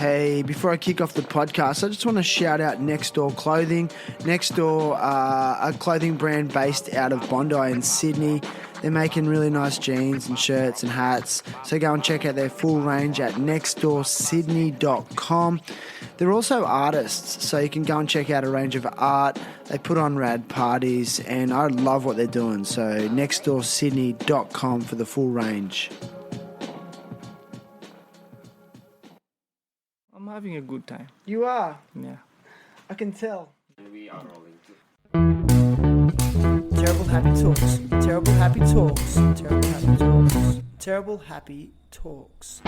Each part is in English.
Hey, before I kick off the podcast, I just want to shout out Next Door Clothing. Next Door, a clothing brand based out of Bondi in Sydney. They're making really nice jeans and shirts and hats. So go and check out their full range at nextdoorsydney.com. They're also artists, so you can go and check out a range of art. They put on rad parties, and I love what they're doing. So nextdoorsydney.com for the full range. I'm having a good time. You are? Yeah. I can tell. We are rolling too. Terrible happy talks. Terrible happy talks. Terrible happy talks. Terrible happy talks.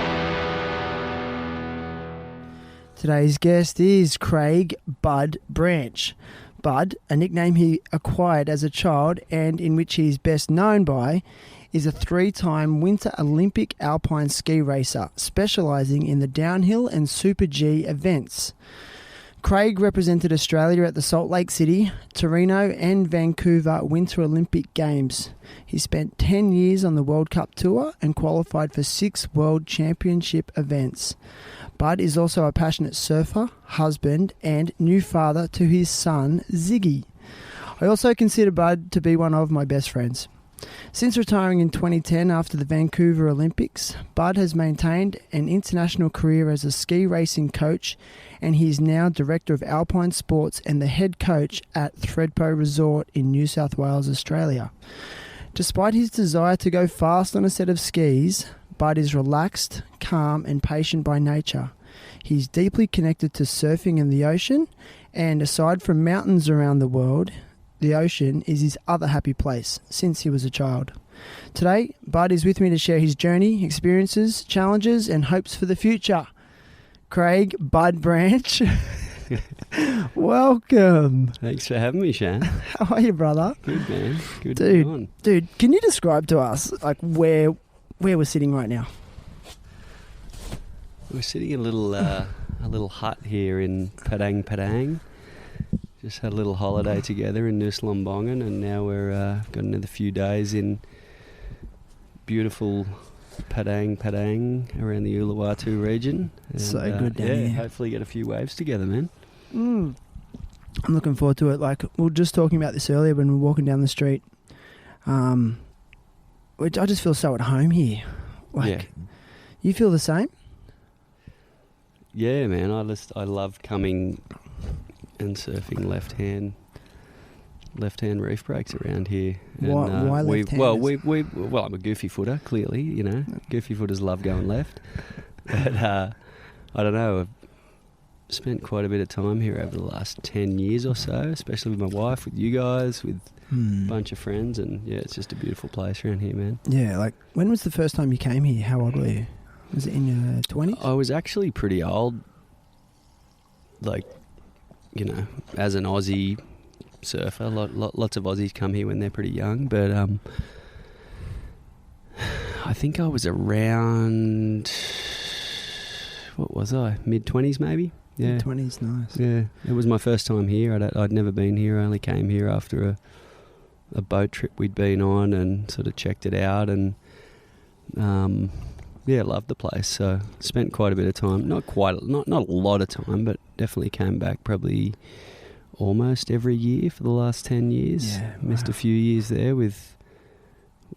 Today's guest is Craig Bud Branch. Bud, a nickname he acquired as a child and in which he is best known by, is a 3-time Winter Olympic Alpine ski racer, specialising in the downhill and Super G events. Craig represented Australia at the Salt Lake City, Torino and Vancouver Winter Olympic Games. He spent 10 years on the World Cup Tour and qualified for 6 World Championship events. Bud is also a passionate surfer, husband and new father to his son, Ziggy. I also consider Bud to be one of my best friends. Since retiring in 2010 after the Vancouver Olympics, Bud has maintained an international career as a ski racing coach, and he is now Director of Alpine Sports and the head coach at Thredbo Resort in New South Wales, Australia. Despite his desire to go fast on a set of skis, Bud is relaxed, calm and patient by nature. He's deeply connected to surfing and the ocean, and aside from mountains around the world, the ocean is his other happy place since he was a child. Today, Bud is with me to share his journey, experiences, challenges and hopes for the future. Craig Bud Branch, welcome. Thanks for having me, Shane. How are you, brother? Good, man. Good to be on. Dude, can you describe to us like where we're sitting right now? We're sitting in a little hut here in Padang Padang. Just had a little holiday together in Nusa Lembongan, and now we're got another few days in beautiful Padang Padang around the Uluwatu region. And, so good down here. Hopefully get a few waves together, man. I'm looking forward to it. Like, we were just talking about this earlier when we were walking down the street. I just feel so at home here. Like, you feel the same? Yeah, man. I love coming and surfing left-hand reef breaks around here. And, why left-handers? Well, I'm a goofy footer, clearly, you know. Goofy footers love going left. But I don't know, I've spent quite a bit of time here over the last 10 years or so, especially with my wife, with you guys, with a bunch of friends, and yeah, it's just a beautiful place around here, man. Yeah, like, when was the first time you came here? How old were you? Was it in your 20s? I was actually pretty old, like, you know, as an Aussie surfer. Lots of Aussies come here when they're pretty young, but I think I was around, what was I, mid-20s maybe? Yeah. Mid-20s, nice. Yeah, it was my first time here. I'd never been here. I only came here after a boat trip we'd been on and sort of checked it out, and yeah, loved the place. So spent quite a bit of time. Not a lot of time, but definitely came back probably almost every year for the last 10 years. Yeah, missed a few years there with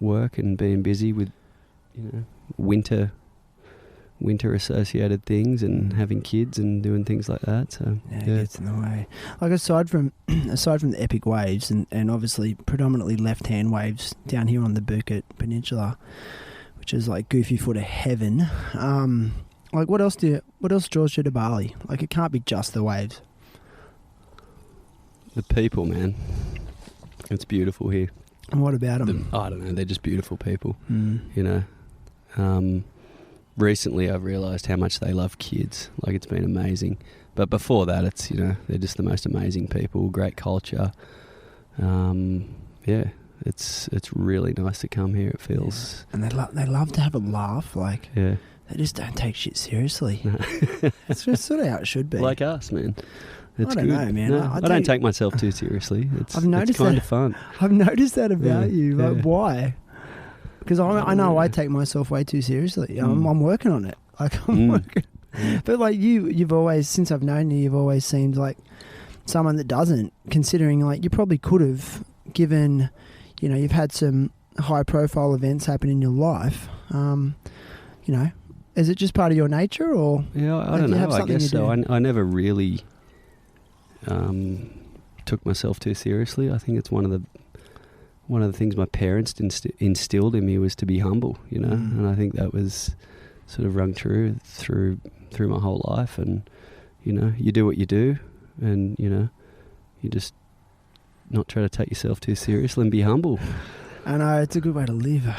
work and being busy with, you know, winter associated things and having kids and doing things like that. So it gets in the way. Like, aside from the epic waves and obviously predominantly left-hand waves down here on the Bukit Peninsula, which is like goofy footer heaven. Like, what else draws you to Bali? Like, it can't be just the waves. The people, man. It's beautiful here. And what about them? I don't know. They're just beautiful people. You know. Recently, I've realised how much they love kids. Like, it's been amazing. But before that, it's, you know, they're just the most amazing people. Great culture. Yeah. It's really nice to come here. It feels, and they love to have a laugh. Like, yeah, they just don't take shit seriously. No. It's just sort of how it should be. Like us, man. It's I don't know, man. No, I don't take myself too seriously. It's kind of fun. I've noticed that about you. Like, yeah. why? Because I know I take myself way too seriously. I'm working on it. Like, I'm working. But like you've always, since I've known you've always seemed like someone that doesn't, considering like you probably could have, given, you know, you've had some high profile events happen in your life. You know, is it just part of your nature, or yeah, I don't know. I guess so. I never really took myself too seriously. I think it's one of the things my parents instilled in me was to be humble, you know, and I think that was sort of rung true through my whole life. And you know, you do what you do, and you know, you just not try to take yourself too seriously and be humble. I know, it's a good way to live. Yeah.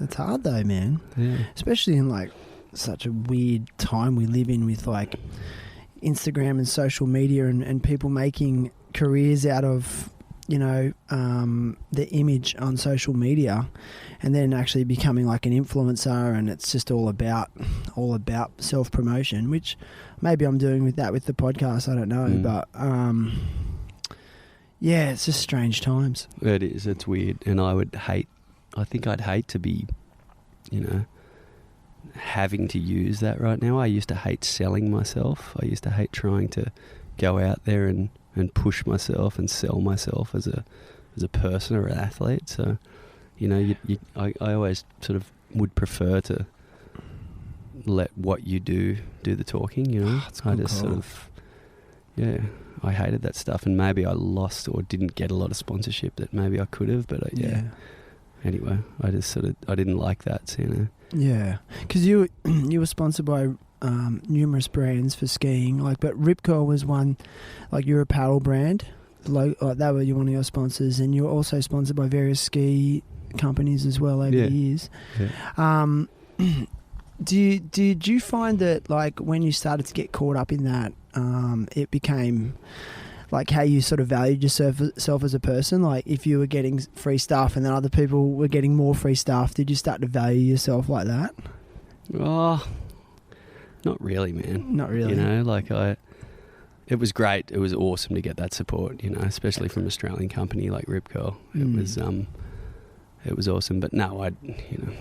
It's hard though, man. Yeah. Especially in like such a weird time we live in with like Instagram and social media and people making careers out of, you know, the image on social media, and then actually becoming like an influencer, and it's just all about self-promotion, which maybe I'm doing with the podcast, I don't know, but yeah, it's just strange times. It is, it's weird, and I think I'd hate to be, you know, having to use that right now. I used to hate selling myself. I used to hate trying to go out there and push myself and sell myself as a person or an athlete. So, you know, I always sort of would prefer to let what you do the talking, you know. I just sort of, yeah, I hated that stuff, and maybe I lost or didn't get a lot of sponsorship that maybe I could have, but yeah. Anyway, I didn't like that, you know. Yeah, because you were sponsored by numerous brands for skiing, like, but Rip Curl was one, like your apparel brand, that were one of your sponsors, and you were also sponsored by various ski companies as well over the years. Yeah. Did you find that, like, when you started to get caught up in that, it became like how you sort of valued yourself as a person? Like, if you were getting free stuff and then other people were getting more free stuff, did you start to value yourself like that? Oh, not really, man. Not really. You know, like it was great. It was awesome to get that support, you know, especially from an Australian company like Rip Curl. It was awesome. But no, you know,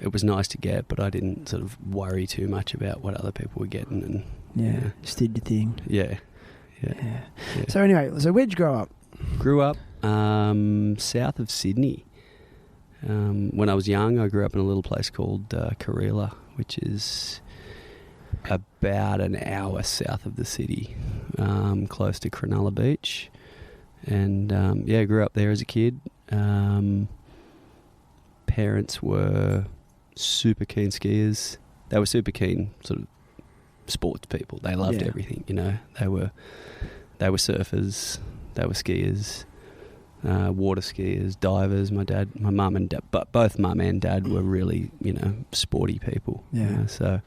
it was nice to get, but I didn't sort of worry too much about what other people were getting. And yeah, you know, just did your thing. Yeah. So anyway, where'd you grow up? Grew up south of Sydney. When I was young, I grew up in a little place called Karela, which is about an hour south of the city, close to Cronulla Beach. And grew up there as a kid. Parents were super keen skiers. They were super keen sort of sports people. They loved everything, you know. They were surfers, they were skiers, water skiers, divers. My mum and dad, but both mum and dad were really, you know, sporty people. Yeah. You know? So,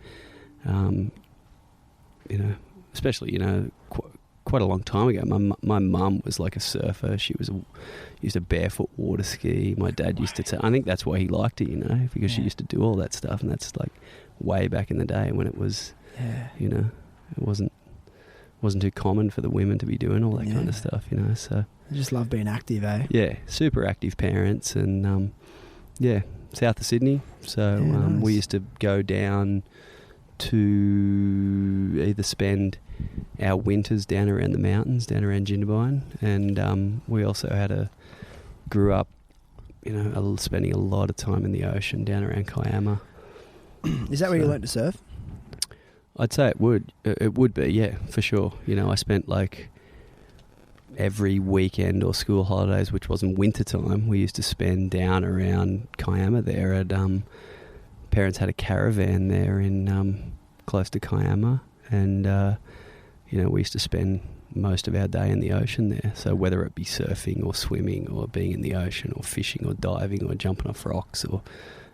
you know, especially, you know, quite a long time ago, my mum was like a surfer. She used to barefoot water ski. My dad used to. I think that's why he liked it, you know, because she used to do all that stuff, and that's like way back in the day when it was. Yeah. You know, it wasn't too common for the women to be doing all that kind of stuff, you know. So I just love being active, eh? Yeah, super active parents, and south of Sydney. So nice. We used to go down to either spend our winters down around the mountains, down around Jindabyne, and we also grew up, you know, spending a lot of time in the ocean down around Kiama. Is that where you learnt to surf? I'd say it would be, yeah, for sure. You know, I spent like every weekend or school holidays, which wasn't winter time, we used to spend down around Kiama there. Parents had a caravan there in close to Kiama, and you know, we used to spend most of our day in the ocean there. So whether it be surfing or swimming or being in the ocean or fishing or diving or jumping off rocks or,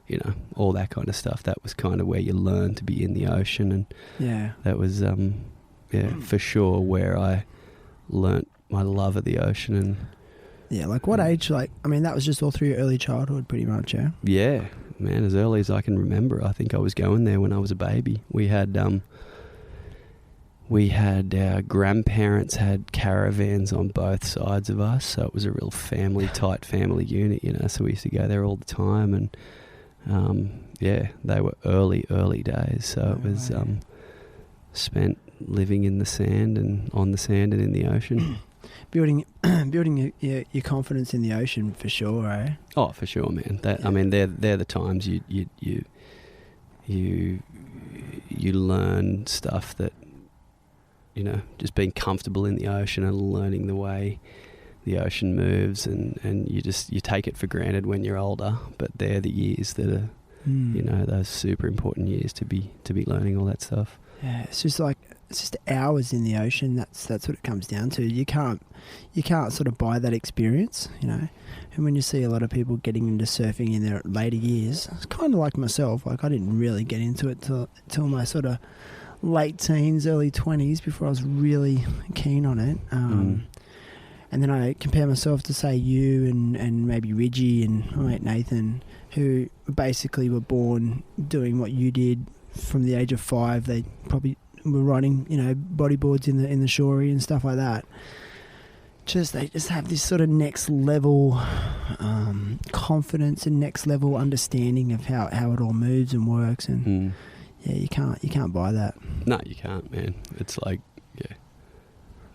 you know, all that kind of stuff. That was kind of where you learn to be in the ocean, and that was for sure where I learnt my love of the ocean. And like what age? Like, I mean, that was just all through your early childhood, pretty much. Yeah, man, as early as I can remember. I think I was going there when I was a baby. We had our grandparents had caravans on both sides of us, so it was a real tight family unit, you know. So we used to go there all the time, and they were early days. So it was spent living in the sand and on the sand and in the ocean. building your confidence in the ocean for sure, eh? Oh, for sure, man. I mean, they're the times you learn stuff that, you know, just being comfortable in the ocean and learning the way the ocean moves, and you take it for granted when you're older, but they're the years that are, you know, those super important years to be learning all that stuff. Yeah, it's just hours in the ocean. That's what it comes down to. You can't sort of buy that experience, you know. And when you see a lot of people getting into surfing in their later years, it's kind of like myself. Like, I didn't really get into it till my sort of late teens, early 20s before I was really keen on it. And then I compare myself to, say, you and maybe Reggie and my mate Nathan, who basically were born doing what you did from the age of 5. They probably were riding, you know, bodyboards in the shorey and stuff like that. They just have this sort of next level confidence and next level understanding of how it all moves and works, and yeah, you can't buy that. No, you can't, man. It's like,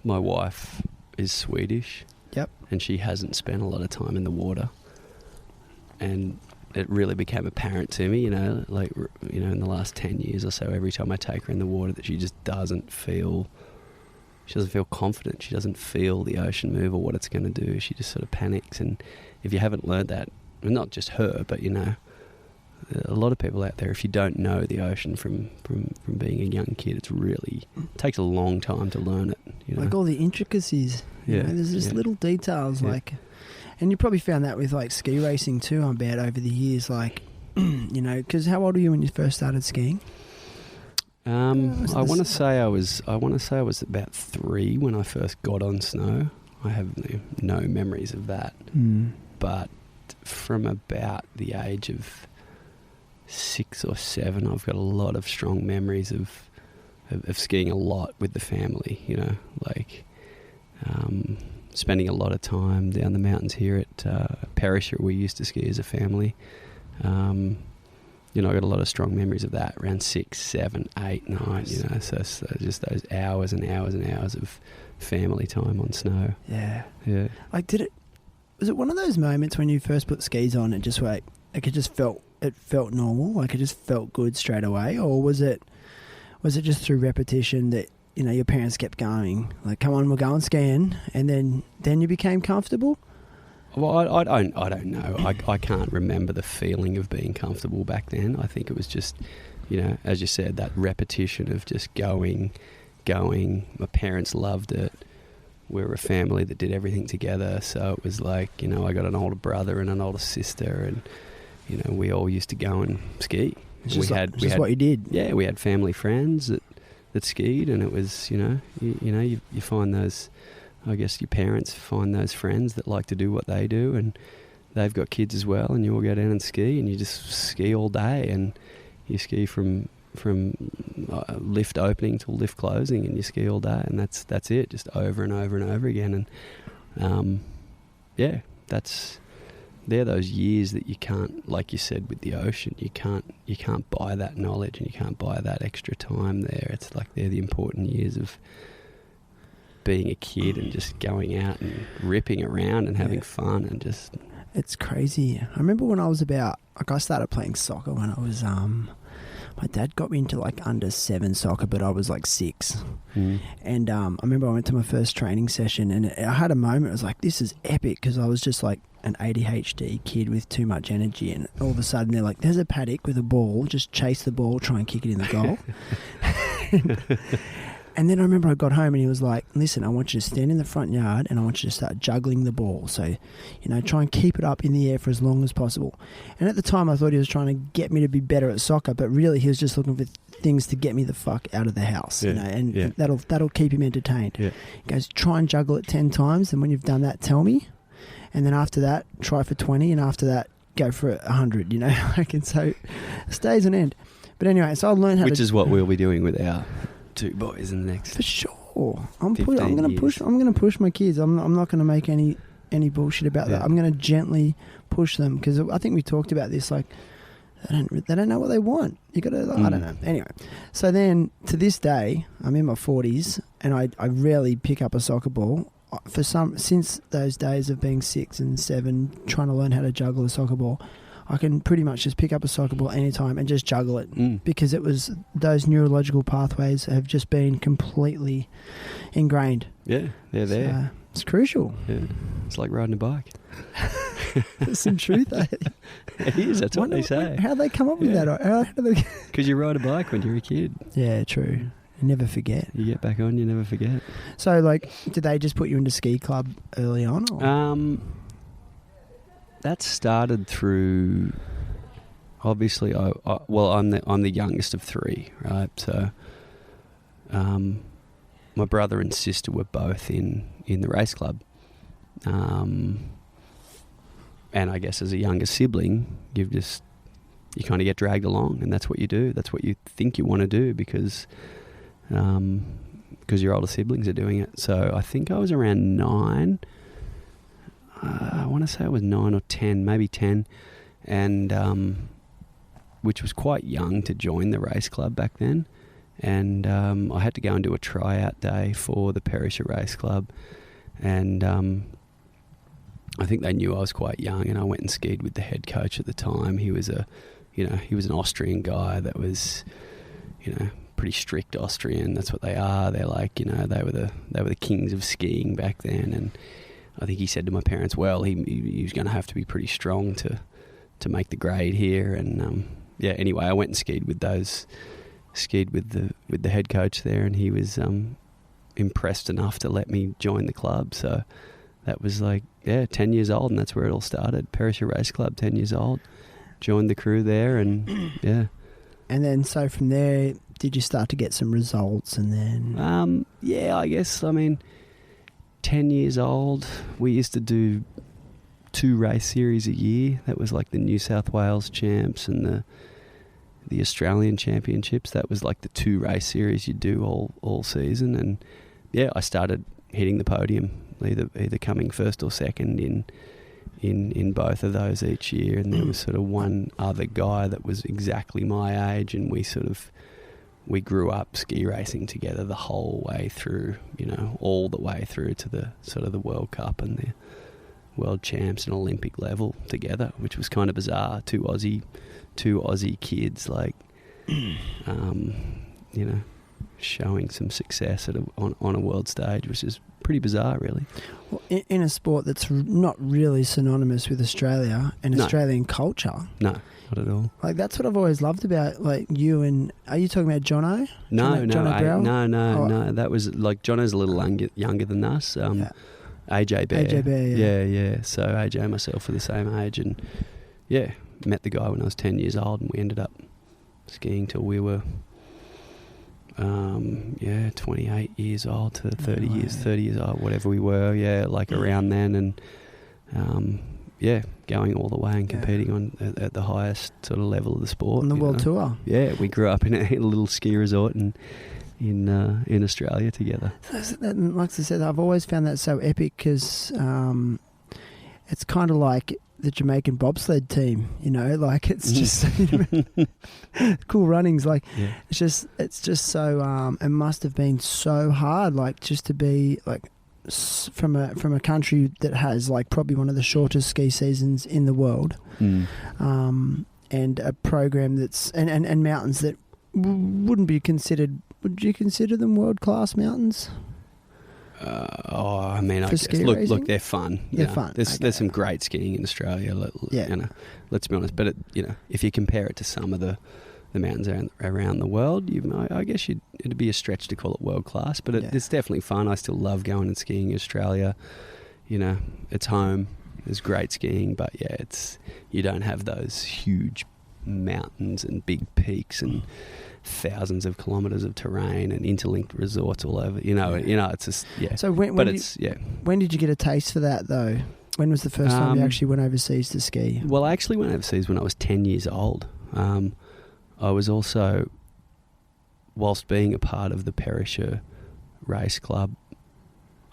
my wife is Swedish. Yep. And she hasn't spent a lot of time in the water, and it really became apparent to me, you know, like, you know, in the last 10 years or so, every time I take her in the water, that she just doesn't feel confident. She doesn't feel the ocean move or what it's going to do. She just sort of panics. And if you haven't learned that, and not just her, but, you know, a lot of people out there, if you don't know the ocean from being a young kid, it takes a long time to learn it, you know? Like all the intricacies, you know, there's just little details, like, and you probably found that with like ski racing too, I bet, over the years, like, you know, because how old were you when you first started skiing? I want to say I was about 3 when I first got on snow. I have no memories of that, but from about the age of 6 or 7, I've got a lot of strong memories of skiing a lot with the family, you know, like spending a lot of time down the mountains here at Perisher. We used to ski as a family. You know, I got a lot of strong memories of that around 6, 7, 8, 9, nice. You know, so just those hours and hours and hours of family time on snow. Yeah. Yeah. Like, was it one of those moments when you first put skis on, it just felt normal, like it just felt good straight away? Or was it just through repetition that, you know, your parents kept going, like, come on, we're going skiing, and then you became comfortable? Well, I don't know. I can't remember the feeling of being comfortable back then. I think it was just, you know, as you said, that repetition of just going. My parents loved it. We were a family that did everything together. So it was like, you know, I got an older brother and an older sister, and, you know, we all used to go and ski. It's just what you did. Yeah, we had family friends that skied, and it was, you know, you find those. I guess your parents find those friends that like to do what they do, and they've got kids as well, and you all go down and ski, and you just ski all day, and you ski from lift opening till lift closing, and you ski all day, and that's it, just over and over and over again. And they're those years that you can't, like you said with the ocean, you can't buy that knowledge, and you can't buy that extra time there. It's like they're the important years of being a kid and just going out and ripping around and having fun, and just... It's crazy. I remember when I was I started playing soccer when I was, my dad got me into like under 7 soccer, but I was like 6. And I remember I went to my first training session, and I had a moment, I was like, this is epic, because I was just like an ADHD kid with too much energy, and all of a sudden they're like, there's a paddock with a ball, just chase the ball, try and kick it in the goal. And then I remember I got home and he was like, listen, I want you to stand in the front yard and I want you to start juggling the ball. So, you know, try and keep it up in the air for as long as possible. And at the time I thought he was trying to get me to be better at soccer, but really he was just looking for things to get me the fuck out of the house, you know, and that'll keep him entertained. Yeah. He goes, try and juggle it 10 times, and when you've done that, tell me. And then after that, try for 20, and after that, go for 100, you know. And so it stays on end. But anyway, so I learned how Which is what we'll be doing with our 2 boys in the next... For sure. I'm going to push my kids. I'm not going to make any bullshit about that. I'm going to gently push them, because I think we talked about this, like, they don't know what they want. You got to, I don't know. Anyway, so then to this day, I'm in my 40s and I rarely pick up a soccer ball. Since those days of being 6 and 7, trying to learn how to juggle a soccer ball, I can pretty much just pick up a soccer ball anytime and just juggle it because it was those neurological pathways have just been completely ingrained. Yeah, they're there. So it's crucial. Yeah, it's like riding a bike. There's some truth there. It is, that's what they say. How'd they come up with that? Because you ride a bike when you're a kid. Yeah, true. You never forget. You get back on, you never forget. So, like, did they just put you into ski club early on? Or? That started through, obviously, I'm the youngest of 3, right? So, my brother and sister were both in the race club. And I guess as a younger sibling, you kind of get dragged along, and that's what you do. That's what you think you want to do because your older siblings are doing it. So I think I was around 9. I want to say I was 9 or 10, maybe 10, and which was quite young to join the race club back then. And I had to go and do a tryout day for the Perisher Race Club, and I think they knew I was quite young, and I went and skied with the head coach at the time. He was an Austrian guy that was, pretty strict Austrian. That's what they are. They're like, they were the kings of skiing back then. And I think he said to my parents, well, he was going to have to be pretty strong to make the grade here. And anyway, I went and skied with the head coach there, and he was impressed enough to let me join the club. So that was 10 years old, and that's where it all started. Perisher Race Club, 10 years old. Joined the crew there, and yeah. And then, so from there, did you start to get some results, and then? I guess, 10 years old, we used to do 2 race series a year. That was like the New South Wales champs and the Australian championships. That was like the 2 race series you do all season. And yeah, I started hitting the podium, either coming first or second in both of those each year. And there was sort of one other guy that was exactly my age, and we grew up ski racing together the whole way through, all the way through to the sort of the World Cup and the World Champs and Olympic level together, which was kind of bizarre. Two Aussie kids, showing some success on a world stage, which is pretty bizarre, really. Well, in a sport that's not really synonymous with Australia and Australian culture. No, not at all. That's what I've always loved about you and. Are you talking about Jono? No. That was Jono's a little younger than us. AJ Bear. Yeah. So AJ and myself were the same age, and met the guy when I was 10 years old, and we ended up skiing till we were 28 years old to 30 years old, whatever we were, around then, and going all the way and competing at the highest sort of level of the sport. On the world tour. Yeah, we grew up in a little ski resort in Australia together. Like I said, I've always found that so epic because it's kind of like the Jamaican bobsled team, it's just cool runnings. It's just so it must have been so hard, just to be from a country that has probably one of the shortest ski seasons in the world, and a program that's and mountains that wouldn't be considered. Would you consider them world class mountains? I guess. Look, they're fun. They're fun. There's some great skiing in Australia. Let's be honest. But if you compare it to some of the mountains around the world, I guess it'd be a stretch to call it world class. But it's definitely fun. I still love going and skiing in Australia. It's home. There's great skiing, but you don't have those huge mountains and big peaks and thousands of kilometres of terrain and interlinked resorts all over. It's just So when did you get a taste for that though? When was the first time you actually went overseas to ski? Well, I actually went overseas when I was 10 years old. I was also, whilst being a part of the Perisher Race Club,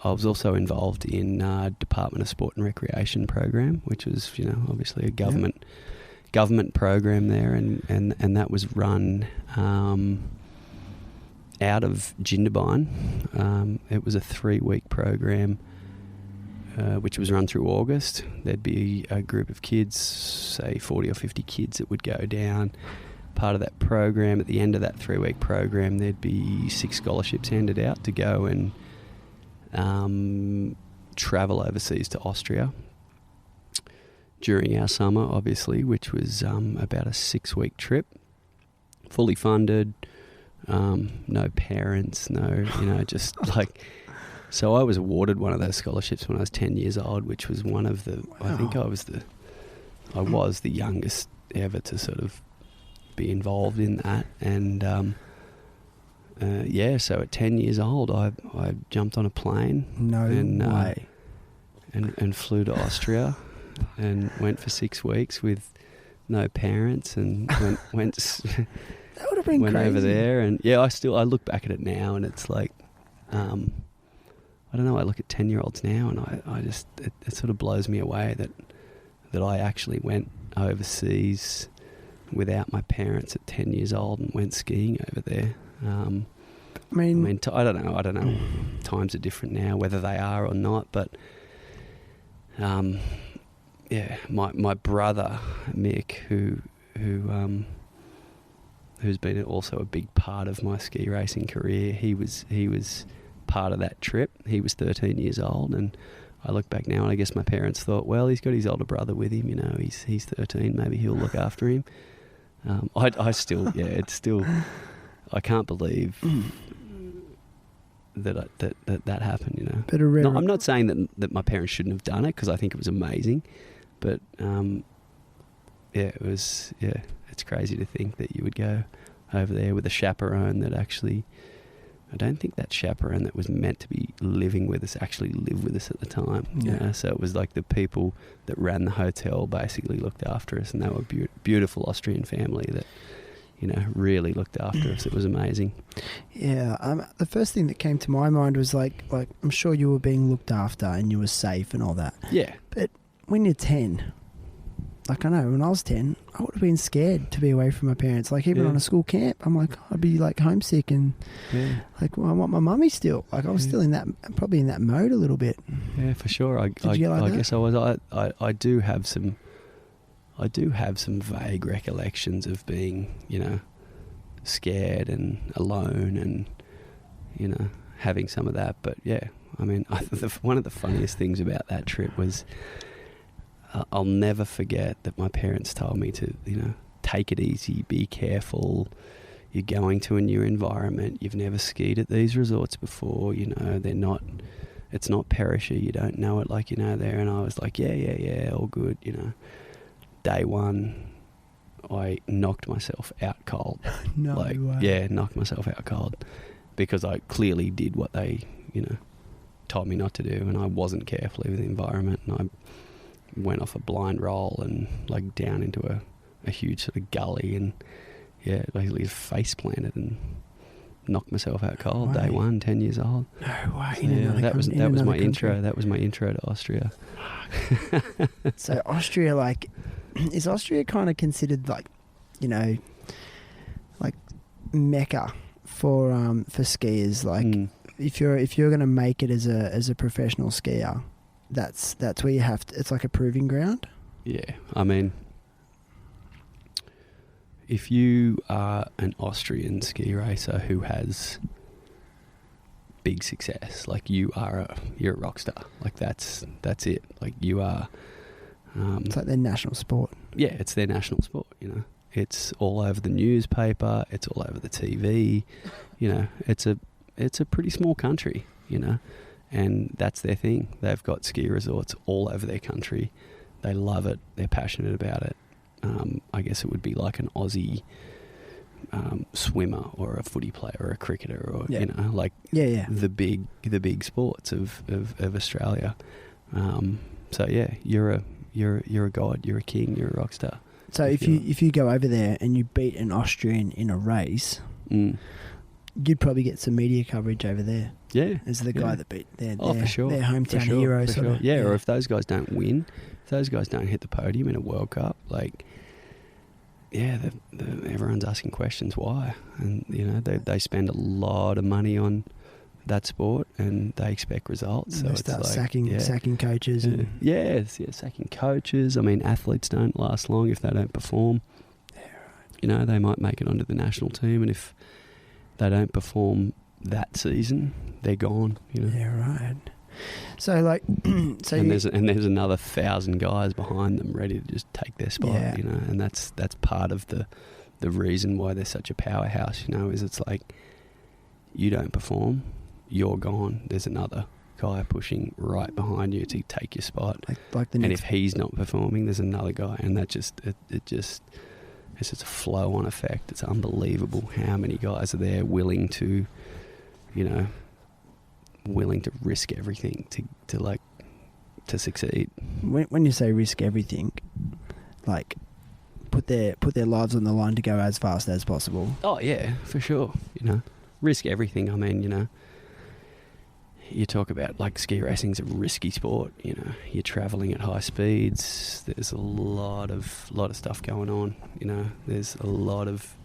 I was also involved in Department of Sport and Recreation program, which was obviously a government government program there, and that was run out of Jindabyne. It was a 3-week program which was run through August. There'd be a group of kids, say 40 or 50 kids, that would go down. Part of that program, at the end of that 3-week program, there'd be 6 scholarships handed out to go and travel overseas to Austria during our summer, obviously, which was about a 6-week trip, fully funded, no parents, just like... So I was awarded one of those scholarships when I was 10 years old, which was one of the... Wow. I think I was the youngest ever to sort of be involved in that. And so at 10 years old, I jumped on a plane. No way. And flew to Austria and went for 6 weeks with no parents and went that would have been went crazy. Over there. And I look back at it now, and it's like... I don't know, I look at 10-year-olds now, and I just it sort of blows me away that I actually went overseas without my parents at 10 years old and went skiing over there. I don't know. Times are different now, whether they are or not, but my brother Mick, who's been also a big part of my ski racing career, he was part of that trip. He was 13 years old, and I look back now and I guess my parents thought, well, he's got his older brother with him, he's 13, maybe he'll look after him. I still I can't believe that happened, But no, I'm not saying that my parents shouldn't have done it, because I think it was amazing, but it's crazy to think that you would go over there with a chaperone that actually... I don't think that chaperone that was meant to be living with us actually lived with us at the time. Yeah. So it was like the people that ran the hotel basically looked after us, and they were beautiful Austrian family that, really looked after us. It was amazing. Yeah. The first thing that came to my mind was like I'm sure you were being looked after and you were safe and all that. Yeah. But when you're 10, like I know when I was 10, I would have been scared to be away from my parents. Like even on a school camp, I'm like, I'd be like homesick and like, well, I want my mummy still. Like I was still in that, probably in that mode a little bit. Yeah, for sure. I guess I was. I do have some vague recollections of being, scared and alone and, having some of that. But yeah, I mean, one of the funniest things about that trip was, I'll never forget that my parents told me to, take it easy, be careful. You're going to a new environment. You've never skied at these resorts before. It's not Perisher. You don't know it like you know there. And I was like, yeah, all good. Day one, I knocked myself out cold. No way. Yeah, knocked myself out cold because I clearly did what they, told me not to do, and I wasn't careful with the environment, and I went off a blind roll and like down into a huge sort of gully, and basically face planted and knocked myself out cold. Day one, 10 years old. No way. That was my intro. That was my intro to Austria. So Austria, is Austria kind of considered like Mecca for skiers? Like if you're going to make it as a professional skier, that's where you have to. It's like a proving ground. Yeah, I mean, if you are an Austrian ski racer who has big success, like you're a rock star. Like that's it. Like you are. It's like their national sport. Yeah, it's their national sport. It's all over the newspaper. It's all over the TV. It's a pretty small country. And that's their thing. They've got ski resorts all over their country. They love it. They're passionate about it. I guess it would be like an Aussie swimmer or a footy player or a cricketer or the big sports of Australia. So yeah, you're a god. You're a king. You're a rock star. So if you go over there and you beat an Austrian in a race, you'd probably get some media coverage over there. Yeah, as the guy that beat their for sure. Their hometown hero. For sure. Yeah, or if those guys don't win, if those guys don't hit the podium in a World Cup, like everyone's asking questions why, and they spend a lot of money on that sport and they expect results. So they it's start like, sacking coaches. Sacking coaches. I mean, athletes don't last long if they don't perform. Yeah, right. They might make it onto the national team, and if they don't perform that season, they're gone. Yeah, right. So like, and there's another 1,000 guys behind them ready to just take their spot. Yeah. And that's part of the reason why they're such a powerhouse. Is it's like, you don't perform, you're gone. There's another guy pushing right behind you to take your spot. Like and if he's not performing, there's another guy, and that just it's just a flow-on effect. It's unbelievable how many guys are there willing to risk everything to succeed. When you say risk everything, like put their lives on the line to go as fast as possible. Oh yeah, for sure. Risk everything. I mean, you talk about like ski racing's a risky sport. You're traveling at high speeds. There's a lot of stuff going on. There's a lot of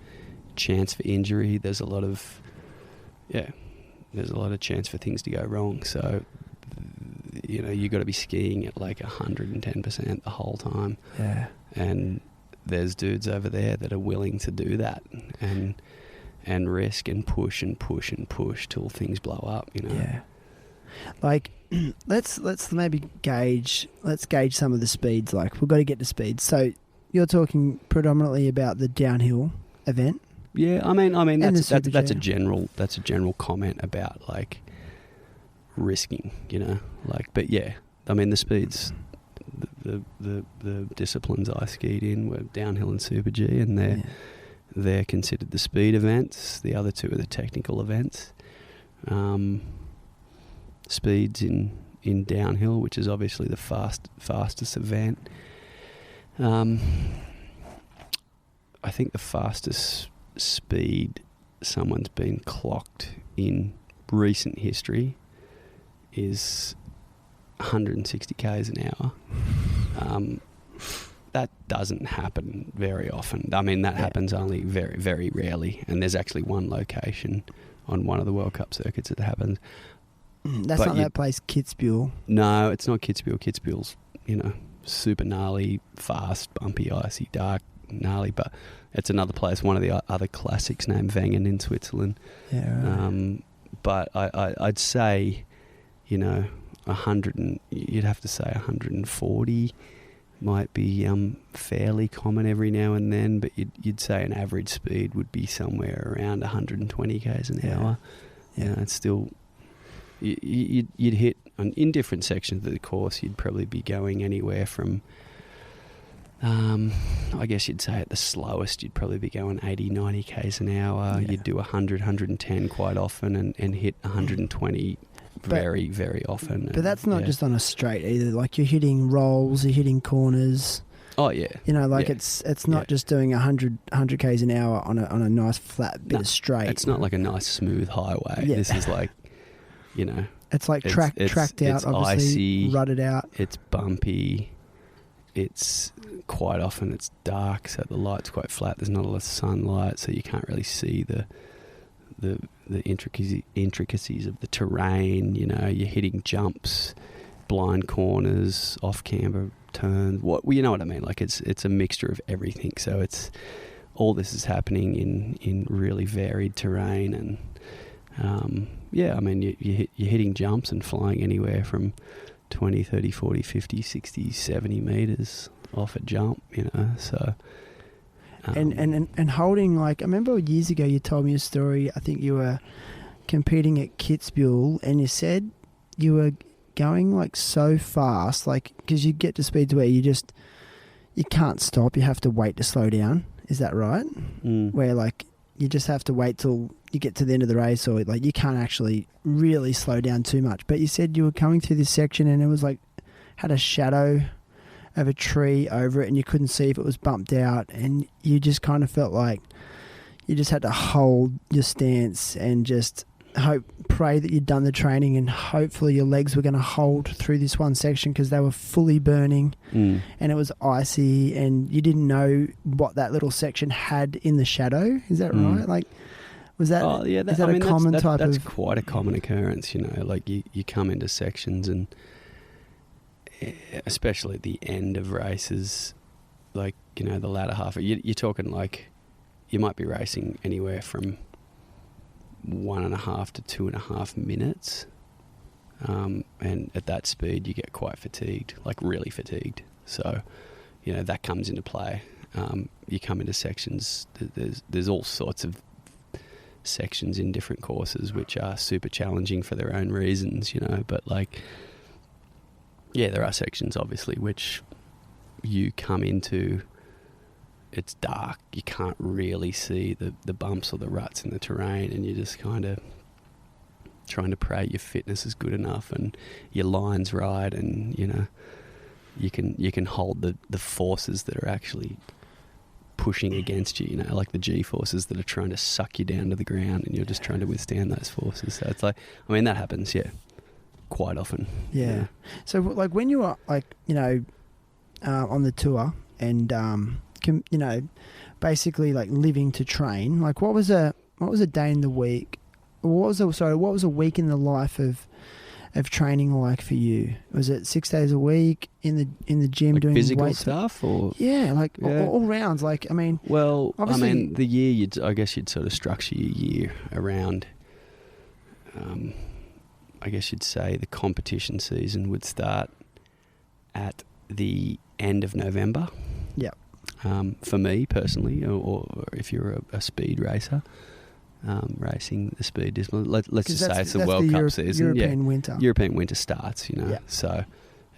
chance for injury. There's a lot of chance for things to go wrong. So, you got to be skiing at like 110% the whole time. Yeah. And there's dudes over there that are willing to do that and risk and push and push and push till things blow up. Yeah. Like, let's maybe gauge some of the speeds. Like, we've got to get to speed. So you're talking predominantly about the downhill event. Yeah, I mean that's a general comment about like risking, but yeah, I mean the speeds, the disciplines I skied in were downhill and Super G, and they're considered the speed events. The other two are the technical events. Speeds in downhill, which is obviously the fastest event. I think the fastest speed someone's been clocked in recent history is 160 k's an hour. That doesn't happen very often. I mean, that happens only very, very rarely, and there's actually one location on one of the World Cup circuits that happens. That's not that place, Kitzbühel. No, it's not Kitzbühel. Kitzbühel's, super gnarly, fast, bumpy, icy, dark, gnarly, but it's another place, one of the other classics named Wengen in Switzerland. Yeah, right. But I'd say, 100 you'd have to say 140 might be fairly common every now and then, but you'd say an average speed would be somewhere around 120 k's an hour. Yeah, it's still, you'd hit in different sections of the course. You'd probably be going anywhere from, I guess you'd say at the slowest you'd probably be going 80, 90 k's an hour. Yeah. You'd do 100, 110 quite often, and hit 120 very, very often. But that's not just on a straight either. Like, you're hitting rolls, you're hitting corners. Oh yeah. It's not just doing 100 k's an hour on a nice flat bit of straight. It's not like a nice smooth highway. Yeah. This is like, it's like tracked out, it's obviously, icy, rutted out. It's bumpy. It's quite often it's dark, so the light's quite flat. There's not a lot of sunlight, so you can't really see the intricacies of the terrain. You're hitting jumps, blind corners, off camber turns. You know what I mean? Like, it's a mixture of everything. So it's all this is happening in really varied terrain, and I mean you're hitting jumps and flying anywhere from 20, 30, 40, 50, 60, 70 metres off a jump, so... And holding, like, I remember years ago you told me a story. I think you were competing at Kitzbühel, and you said you were going, like, so fast, like, because you get to speeds where you can't stop, you have to wait to slow down. Is that right? Where, like, you just have to wait till you get to the end of the race, or, like, you can't actually really slow down too much. But you said you were coming through this section and it was, like, had a shadow of a tree over it, and you couldn't see if it was bumped out, and you just kind of felt like you just had to hold your stance and just pray that you'd done the training and hopefully your legs were going to hold through this one section because they were fully burning and it was icy and you didn't know what that little section had in the shadow. Is that right? Like, was that, is that a common type of... That's quite a common occurrence, you know, like you come into sections and especially at the end of races, like, you know, the latter half, you're talking like you might be racing anywhere from 1.5 to 2.5 minutes. And at that speed, you get quite fatigued, like really fatigued. So, you know, that comes into play. You come into sections, there's all sorts of sections in different courses which are super challenging for their own reasons, you know, but like, yeah, there are sections obviously which you come into, it's dark, you can't really see the bumps or the ruts in the terrain, and you're just kind of trying to pray your fitness is good enough and your line's right, and you know you can hold the forces that are actually pushing against you, you know, like the G forces that are trying to suck you down to the ground, and you're just trying to withstand those forces. So it's like, I mean, that happens, yeah, quite often. Yeah. So like when you were like, you know, on the tour and you know, basically like living to train, like what was a day in the week? What was a week in the life of training like for you? Was it 6 days a week in the gym, like doing physical weight stuff, or all rounds? Like, I mean, well, I mean, the year I guess you'd sort of structure your year around. I guess you'd say the competition season would start at the end of November. Yeah. For me personally, or if you're a speed racer. Racing the speed discipline. Let's just say it's the World Cup season. European winter. European winter starts, you know. So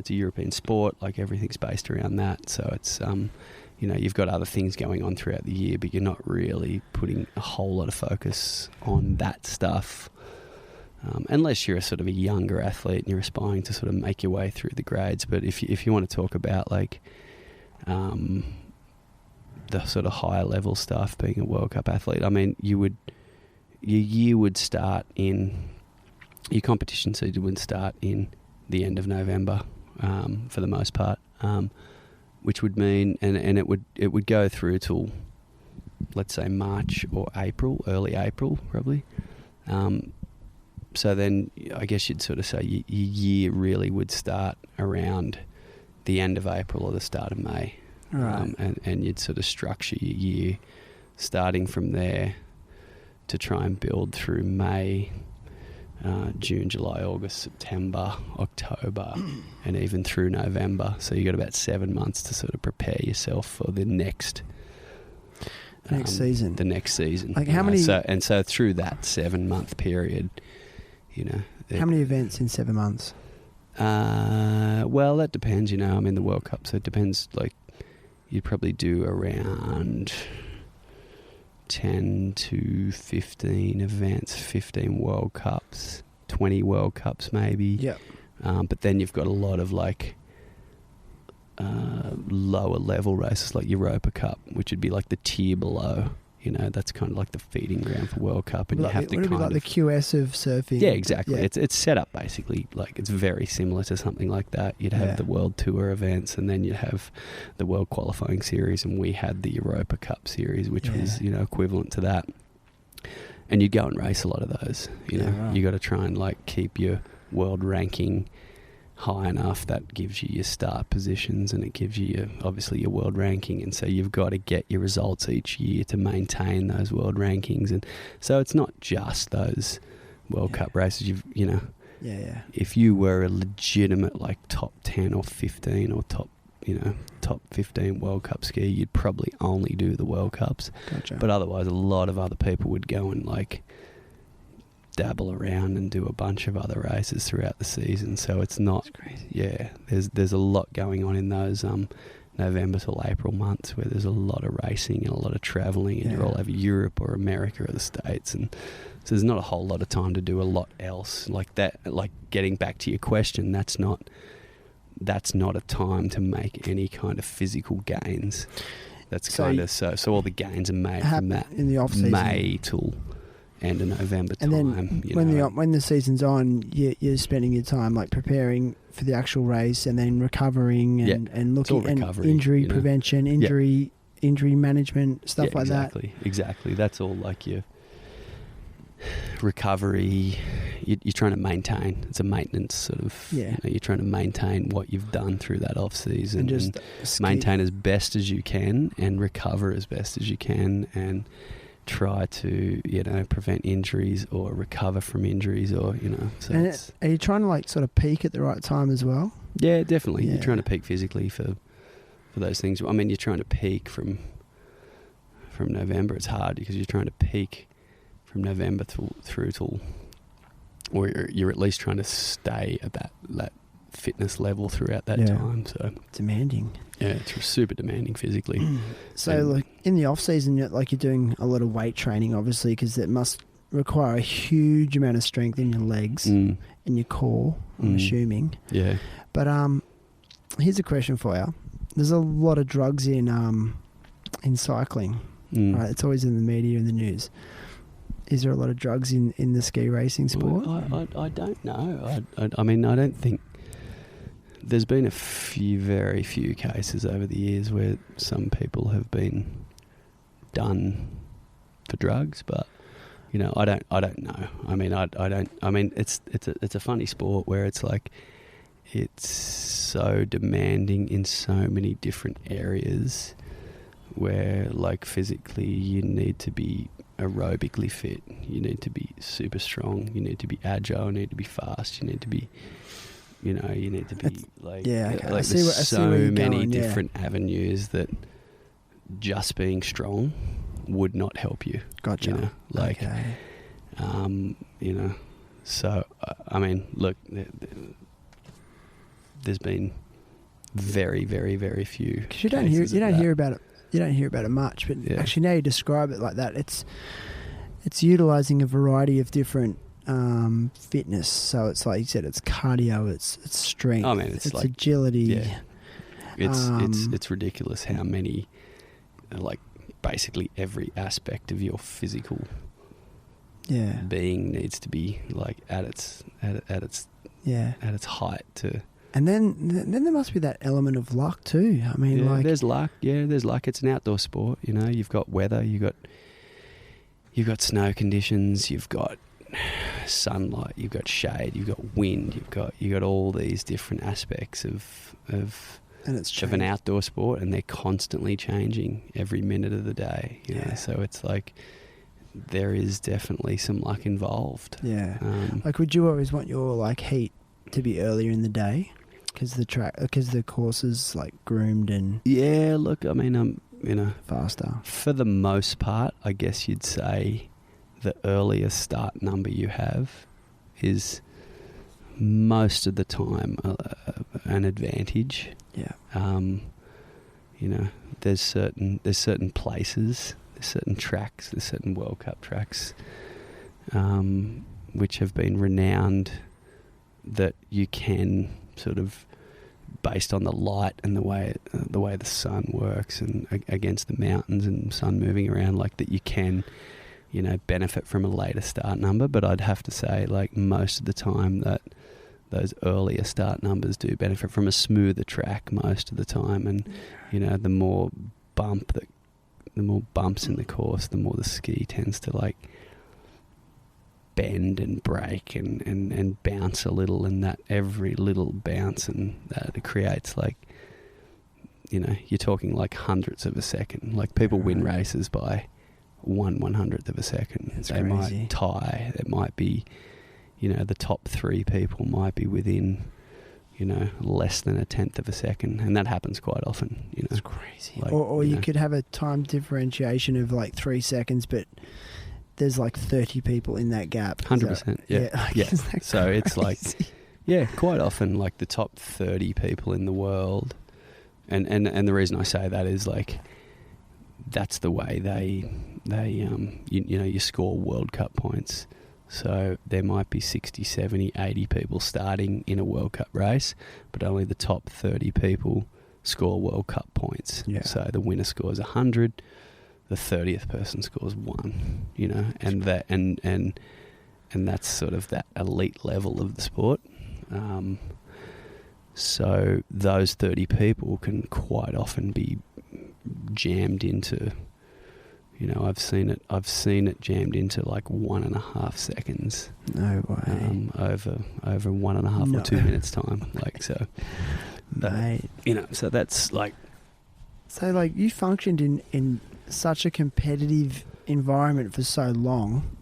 it's a European sport, like everything's based around that. So it's, you know, you've got other things going on throughout the year, but you're not really putting a whole lot of focus on that stuff. Unless you're a sort of a younger athlete and you're aspiring to sort of make your way through the grades. But if you want to talk about like the sort of higher level stuff, being a World Cup athlete, I mean, your year would start in, your competition season would start in the end of November, for the most part, which would mean, and it would go through till, let's say, March or April, early April probably. So then I guess you'd sort of say your year really would start around the end of April or the start of May. Right. And you'd sort of structure your year starting from there to try and build through May, June, July, August, September, October, and even through November. So you got about 7 months to sort of prepare yourself for the next season. The next season. Like how many? So through that 7 month period, you know. How many events in 7 months? Well, that depends. You know, I mean, the World Cup. So it depends. Like, you'd probably do around 10 to 15 events, 15 World Cups, 20 World Cups maybe. Yeah. But then you've got a lot of like lower level races like Europa Cup, which would be like the tier below. You know, that's kind of like the feeding ground for World Cup, and you have to kind of... like the QS of surfing. Yeah, exactly. Yeah. It's set up basically like it's very similar to something like that. You'd have the World Tour events, and then you'd have the World Qualifying Series, and we had the Europa Cup Series, which was, you know, equivalent to that. And you'd go and race a lot of those. You know, right. You got to try and like keep your world ranking high enough. That gives you your start positions, and it gives you obviously your world ranking, and so you've got to get your results each year to maintain those world rankings. And so it's not just those World Cup races. You know, if you were a legitimate like top 10 or 15 or top 15 World Cup skier, you'd probably only do the World Cups. Gotcha. But otherwise a lot of other people would go and like dabble around and do a bunch of other races throughout the season. So it's not... That's crazy. Yeah, there's a lot going on in those November till April months, where there's a lot of racing and a lot of travelling, and you're all over Europe or America or the States, and so there's not a whole lot of time to do a lot else like that. Like, getting back to your question, that's not a time to make any kind of physical gains. That's kind of so all the gains are made from that in the off season. May till end of November And time. then you when know. the season's on, you're spending your time like preparing for the actual race and then recovering and looking all recovery, and injury you know. prevention, injury management, stuff like Exactly. That's all like your recovery. You're trying to maintain. It's a maintenance sort of. Yeah. You know, you're trying to maintain what you've done through that off season and just maintain as best as you can and recover as best as you can and try to, you know, prevent injuries or recover from injuries or, you know. So And are you trying to like sort of peak at the right time as well? yeah, definitely. Yeah. You're trying to peak physically for those things. I mean, you're trying to peak from November. It's hard because you're trying to peak from November through till, or you're at least trying to stay at that fitness level throughout that time. So demanding. yeah, it's super demanding physically. So like in the off season, you're doing a lot of weight training, obviously, because it must require a huge amount of strength in your legs and your core. I'm assuming. Yeah. But here's a question for you. There's a lot of drugs in cycling. Right, it's always in the media and the news. Is there a lot of drugs in the ski racing sport? Well, I don't know. I mean, I don't think there's been very few cases over the years where some people have been done for drugs, but you know, I don't know. I mean, I don't. I mean, it's a funny sport where it's like it's so demanding in so many different areas. Where like physically you need to be aerobically fit, you need to be super strong, you need to be agile, you need to be fast, you need to be, you know, you need to be like, okay. like there's so many different avenues that just being strong would not help you. Gotcha. You know, like, you know, so I mean, look, there's been very, very, very few. Because you don't hear about it. You don't hear about it much, but actually now you describe it like that, it's utilising a variety of different fitness. So it's like you said, it's cardio, it's strength, I mean, it's like, agility. Yeah. It's ridiculous how many, like basically every aspect of your physical being needs to be like at its height to. And then there must be that element of luck too. I mean, like there's luck. Yeah, there's luck. It's an outdoor sport. You know, you've got weather. You've got snow conditions. You've got sunlight. You've got shade. You've got wind. You've got all these different aspects of an outdoor sport, and they're constantly changing every minute of the day. You know? So it's like there is definitely some luck involved. Yeah. Like, would you always want your like heat to be earlier in the day? Because the course is like groomed and look, I mean, you know, faster. For the most part, I guess you'd say the earlier start number you have is most of the time an advantage. Yeah. You know, there's certain places, there's certain tracks, there's certain World Cup tracks, which have been renowned that you can sort of, based on the light and the way the sun works and against the mountains and sun moving around, like that you can, you know, benefit from a later start number. But I'd have to say, like, most of the time that those earlier start numbers do benefit from a smoother track most of the time. And, you know, the more bumps in the course, the more the ski tends to like bend and break and bounce a little, and that every little bounce and that it creates, like, you know, you're talking like hundredths of a second. Like, people win races by 1/100th of a second. That's they crazy. might tie. It might be, you know, the top three people might be within, you know, less than 1/10 of a second, and that happens quite often. You know, it's crazy. Like, or you know. could have a time differentiation of like 3 seconds, but there's like 30 people in that gap. 100%. Yeah. So it's like, quite often like the top 30 people in the world, and the reason I say that is like that's the way they you know, you score World Cup points. So there might be 60, 70, 80 people starting in a World Cup race, but only the top 30 people score World Cup points. Yeah. So the winner scores 100, the 30th person scores 1, you know, and that's sort of that elite level of the sport. So those 30 people can quite often be jammed into, you know, I've seen it jammed into like 1.5 seconds. No way. Over 1.5 or 2 minutes time. Like, so, mate. You know, so that's like. So like you functioned in such a competitive environment for so long.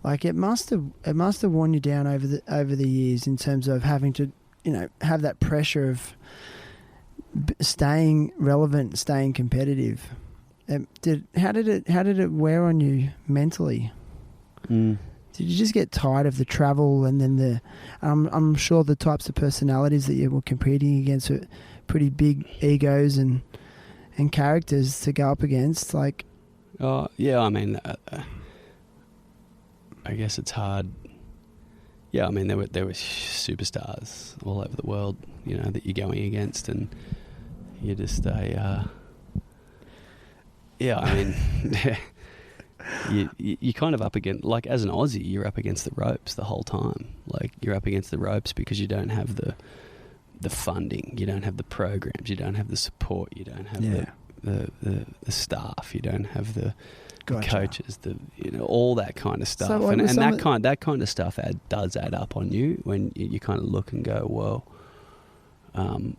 Like it must have worn you down over the years in terms of having to, you know, have that pressure of staying relevant, staying competitive. How did it wear on you mentally? Did you just get tired of the travel and then I'm sure the types of personalities that you were competing against were pretty big egos and characters to go up against? Like, yeah, I mean, I guess it's hard. Yeah, I mean, there were superstars all over the world, you know, that you're going against, and you're just yeah, I mean, you're kind of up against, like, as an Aussie, you're up against the ropes the whole time. Like, you're up against the ropes because you don't have the funding, you don't have the programs, you don't have the support, you don't have the staff, you don't have the coaches, you know, all that kind of stuff. So, and that kind of stuff does add up on you when you kind of look and go, well, and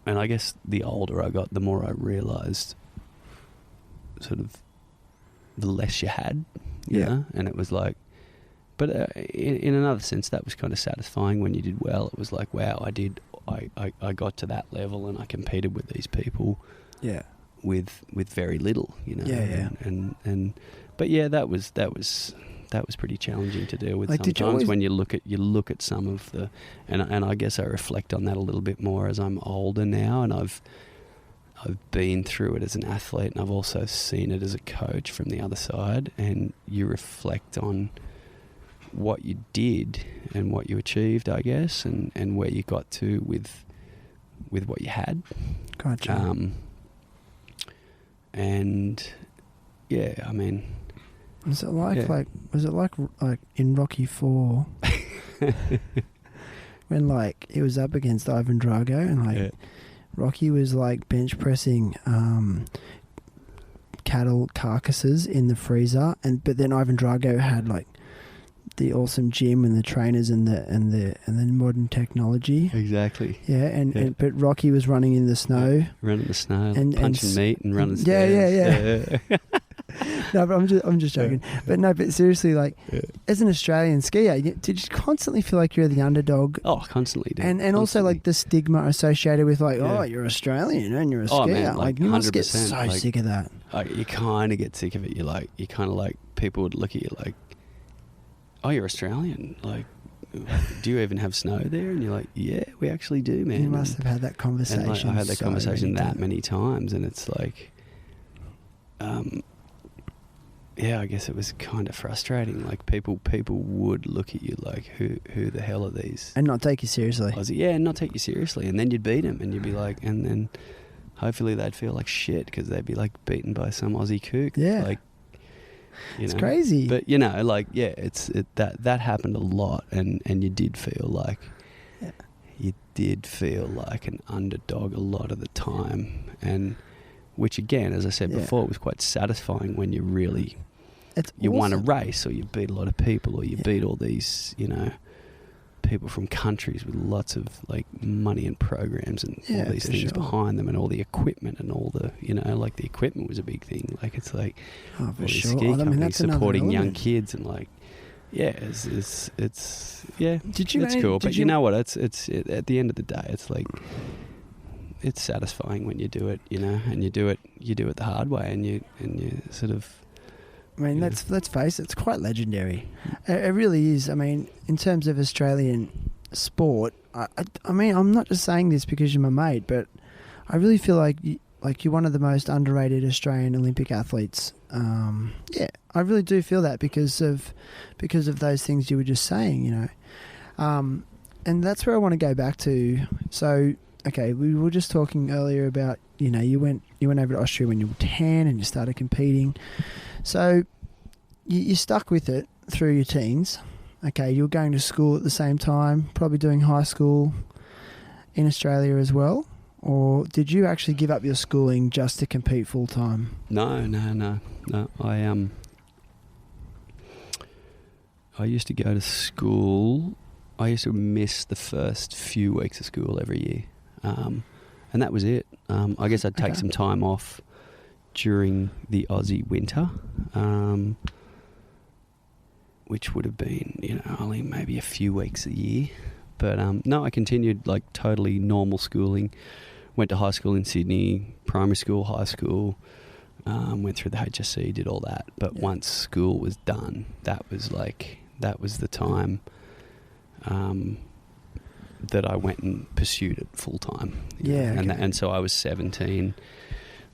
I guess the older I got, the more I realised sort of the less you had, you know, and it was like, but in another sense, that was kind of satisfying when you did well. It was like, wow, I got to that level and I competed with these people, with very little, you know, and but yeah, that was pretty challenging to deal with, like, sometimes when you look at some of the, and I guess I reflect on that a little bit more as I'm older now, and I've been through it as an athlete, and I've also seen it as a coach from the other side, and you reflect on what you did and what you achieved, I guess, and where you got to with what you had. Gotcha. And yeah, I mean, was it like in Rocky IV when like he was up against Ivan Drago and like Rocky was like bench pressing cattle carcasses in the freezer, but then Ivan Drago had like the awesome gym and the trainers and the modern technology. Exactly. Yeah, but Rocky was running in the snow. Running the snow, and punching meat and running stairs. Yeah. No, but I'm just joking. But seriously, like, as an Australian skier, did you constantly feel like you're the underdog? Oh, constantly, dude. And also like the stigma associated with like, oh, you're Australian and you're a skier. Man, like you must get so like, sick of that. Like, you kind of get sick of it. You kind of like, people would look at you like, oh, you're Australian. Like, do you even have snow there? And you're like, yeah, we actually do, man. You must have had that conversation. And like, I had that conversation that many times, and it's like, yeah, I guess it was kind of frustrating. Like, people would look at you like, who the hell are these? And not take you seriously. And not take you seriously. And then you'd beat them, and you'd be like, and then hopefully they'd feel like shit because they'd be like beaten by some Aussie kook. Yeah. Like, it's crazy. But, you know, like, yeah, that happened a lot, and you did feel like, an underdog a lot of the time, and which, again, as I said before, was quite satisfying when you really, you won a race, or you beat a lot of people, or you beat all these, you know, people from countries with lots of like money and programs and all these things behind them, and all the equipment and all the, you know, like the equipment was a big thing. Like, it's like all these ski companies supporting young kids, and like, it's it's cool. But you know what? It's at the end of the day, it's like, it's satisfying when you do it, you know, and you do it the hard way, and you sort of. I mean, let's face it, it's quite legendary. It really is. I mean, in terms of Australian sport, I mean, I'm not just saying this because you're my mate, but I really feel like you're one of the most underrated Australian Olympic athletes. I really do feel that because of those things you were just saying, you know. And that's where I want to go back to. So, okay, we were just talking earlier about you went over to Austria when you were 10 and you started competing. So you stuck with it through your teens. Okay, you were going to school at the same time, probably doing high school in Australia as well. Or did you actually give up your schooling just to compete full time? No. I used to go to school. I used to miss the first few weeks of school every year, and that was it. I guess I'd take some time off during the Aussie winter, which would have been, only maybe a few weeks a year. But no, I continued like totally normal schooling. Went to high school in Sydney, primary school, high school, went through the HSC, did all that. But once school was done, that was the time that I went and pursued it full time. Yeah. Okay. And so I was 17.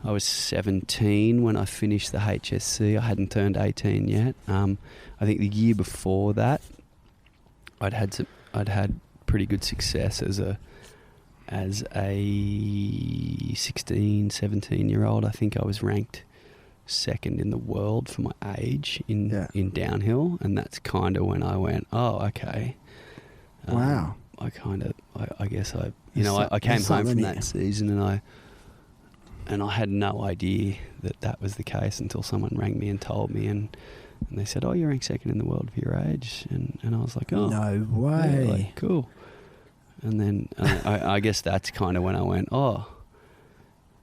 I was 17 when I finished the HSC. I hadn't turned 18 yet. I think the year before that, I'd had pretty good success as a 16, 17-year-old. I think I was ranked second in the world for my age in downhill, and that's kind of when I went, oh, okay. Wow. I guess I came home from that season, and I had no idea that was the case until someone rang me and told me, and they said, oh, you're ranked second in the world for your age, and I was like, oh, no way, yeah, like, cool. And then I guess that's kind of when I went, oh,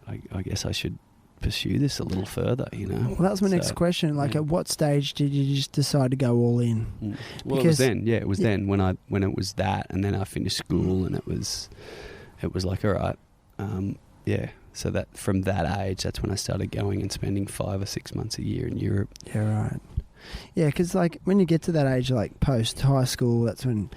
I guess I should pursue this a little further, Well, that was my next question. Like, at what stage did you just decide to go all in? Well, it was then. Yeah, it was then when it was that, and then I finished school, and it was like, all right, So that from that age, that's when I started going and spending 5 or 6 months a year in Europe. Yeah, right. Yeah, because like when you get to that age, like post high school, that's when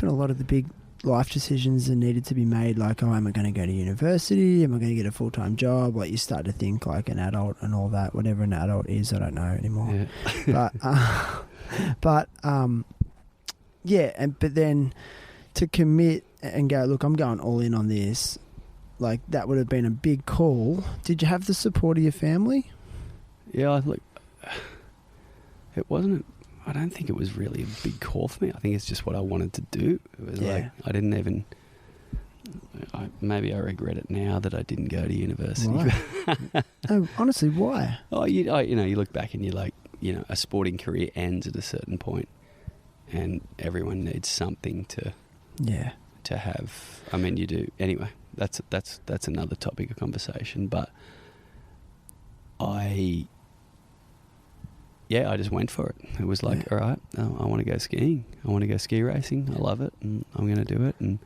a lot of the big life decisions are needed to be made. Like, oh, am I going to go to university? Am I going to get a full-time job? Like, you start to think like an adult and all that. Whatever an adult is, I don't know anymore. Yeah. But then to commit and go, look, I'm going all in on this. Like, that would have been a big call. Did you have the support of your family? Yeah, it wasn't. I don't think it was really a big call for me. I think it's just what I wanted to do. It was like, I didn't even... maybe I regret it now that I didn't go to university. Why? Oh, honestly, why? Oh, you look back and you're like, a sporting career ends at a certain point, and everyone needs something to have. I mean, you do. Anyway, that's another topic of conversation. But I just went for it. It was like, all right, I want to go skiing. I want to go ski racing. I love it, and I'm going to do it. And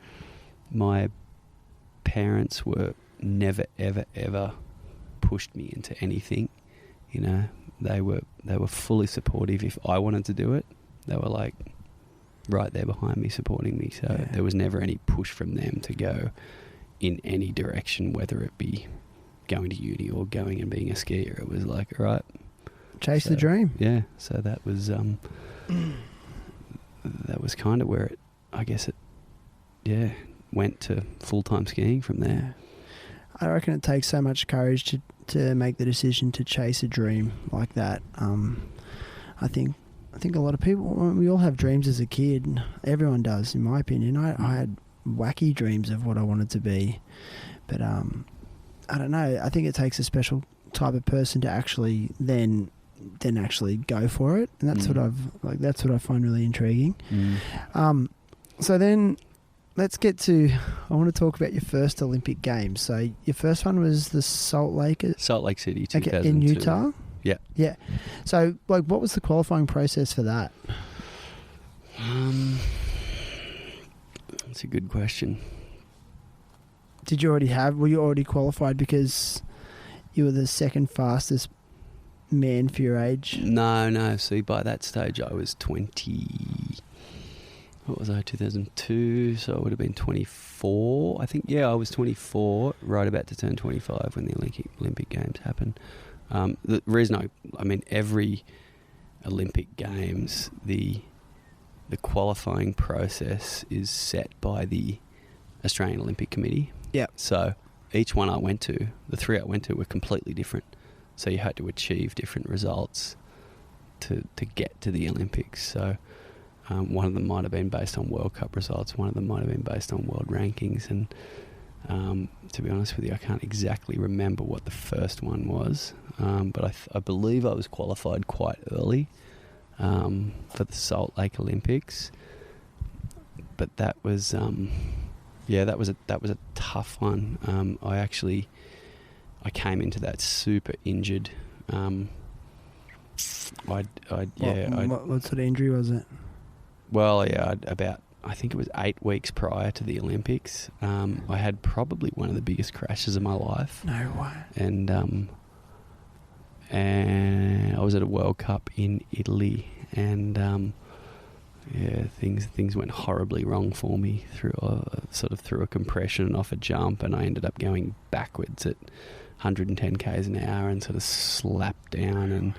my parents were never, ever, ever pushed me into anything. They were fully supportive. If I wanted to do it, they were like right there behind me, supporting me. So there was never any push from them to go in any direction, whether it be going to uni or going and being a skier. It was like, all right, chase the dream. Yeah. So that was kind of where it went to full-time skiing from there. I reckon it takes so much courage to make the decision to chase a dream like that. I think a lot of people, we all have dreams as a kid. Everyone does, in my opinion. I had wacky dreams of what I wanted to be, but I don't know. I think it takes a special type of person to actually then actually go for it, and that's what I find really intriguing. So then let's get to, I want to talk about your first Olympic Games. So your first one was the Salt Lake City 2002. In Utah. Yeah. So like, what was the qualifying process for that? That's a good question. Were you already qualified because you were the second fastest man for your age? No. See, by that stage I was 20. What was I? 2002. So I would have been 24. I think. Yeah, I was 24, right about to turn 25 when the Olympic Games happened. The reason every Olympic Games, the qualifying process is set by the Australian Olympic Committee. Yeah. So each one I went to, the three I went to were completely different. So you had to achieve different results to get to the Olympics. So one of them might have been based on World Cup results. One of them might have been based on world rankings. And to be honest with you, I can't exactly remember what the first one was. But I believe I was qualified quite early for the Salt Lake Olympics. But that was, that was a tough one. I came into that super injured. What sort of injury was it? Well, yeah, I think it was 8 weeks prior to the Olympics. I had probably one of the biggest crashes of my life. No way. And I was at a World Cup in Italy, and things went horribly wrong for me through a compression and off a jump, and I ended up going backwards at 110 k's an hour and sort of slapped down and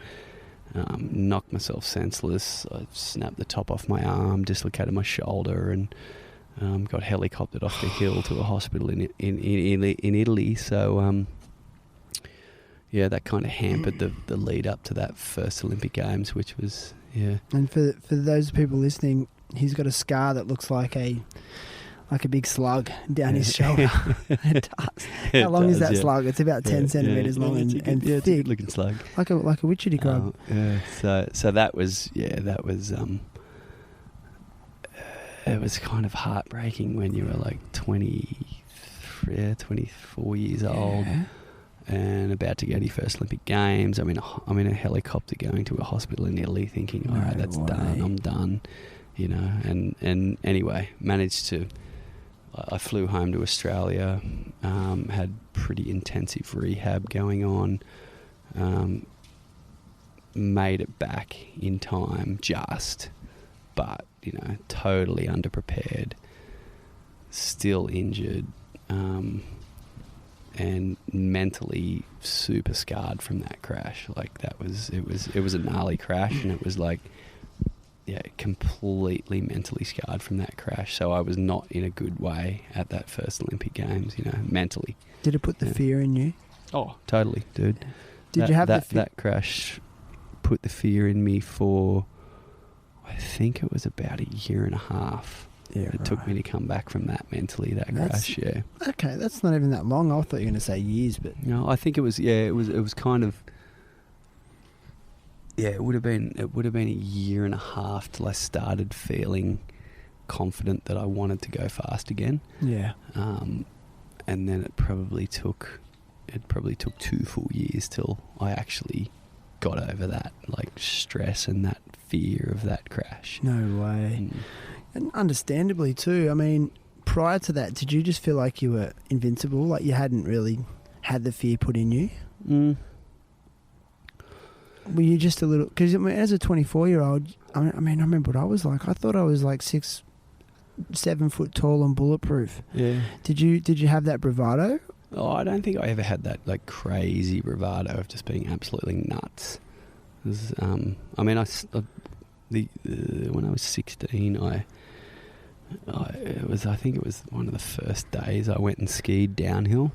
knocked myself senseless. I snapped the top off my arm, dislocated my shoulder, and got helicoptered off the hill to a hospital in Italy. So that kind of hampered the lead up to that first Olympic Games, which was And for those people listening, he's got a scar that looks like a big slug down his shoulder. It does. How long is that slug? It's about 10 centimetres long and thick. It's a good looking slug. Like a witchetty crab. So that was it was kind of heartbreaking when you were like 24 years old and about to go to your first Olympic Games. I'm in a helicopter going to a hospital in Italy thinking, all right, that's done. I'm done. And anyway, managed to... I flew home to Australia, had pretty intensive rehab going on, made it back in time but, totally underprepared, still injured, and mentally super scarred from that crash. Like it was a gnarly crash, and it was like, completely mentally scarred from that crash. So I was not in a good way at that first Olympic Games, mentally. Did it put the fear in you? Oh, totally, dude. Did you have that crash put the fear in me for, I think it was about a year and a half. Yeah, it took me to come back from that mentally, crash, yeah. Okay, that's not even that long. I thought you were going to say years, but... No, I think it was kind of... Yeah, it would have been a year and a half till I started feeling confident that I wanted to go fast again. Yeah. And then it probably took 2 full years till I actually got over that stress and that fear of that crash. No way. And understandably too. I mean, prior to that, did you just feel like you were invincible? Like you hadn't really had the fear put in you? Were you just a little... Because as a 24-year-old, I remember what I was like. I thought I was like 6, 7 foot tall and bulletproof. Yeah. Did you have that bravado? Oh, I don't think I ever had that crazy bravado of just being absolutely nuts. When I was 16, I think it was one of the first days I went and skied downhill.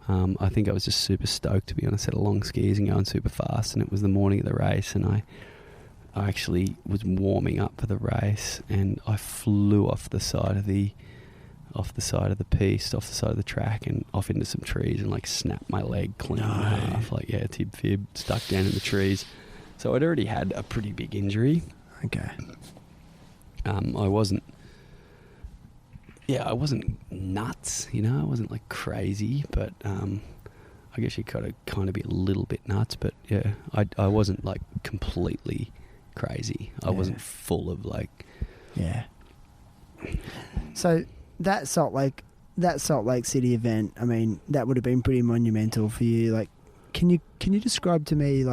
I think I was just super stoked to be on a set of long skis and going super fast, and it was the morning of the race, and I actually was warming up for the race, and I flew off the side of the piste, off the side of the track, and off into some trees, and snapped my leg clean in half, tib fib stuck down in the trees. So I'd already had a pretty big injury. Okay. I wasn't nuts, I wasn't crazy, but I guess you gotta kind of be a little bit nuts, but I wasn't completely crazy. I wasn't full of Yeah. So that Salt Lake City event, I mean, that would have been pretty monumental for you. Can you describe to me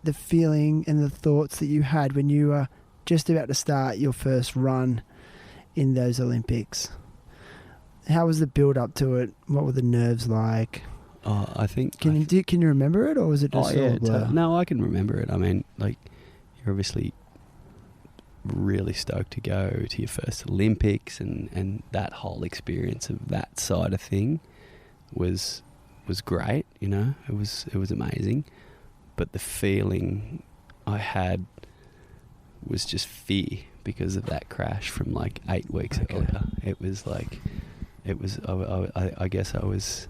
the feeling and the thoughts that you had when you were just about to start your first run in those Olympics? How was the build up to it? What were the nerves like? I think... Can you remember it, or was it just all blur? No, I can remember it. I mean, you're obviously really stoked to go to your first Olympics, and that whole experience of that side of thing was great. You know, it was amazing, but the feeling I had was just fear because of that crash from like 8 weeks earlier. It was like, I guess I was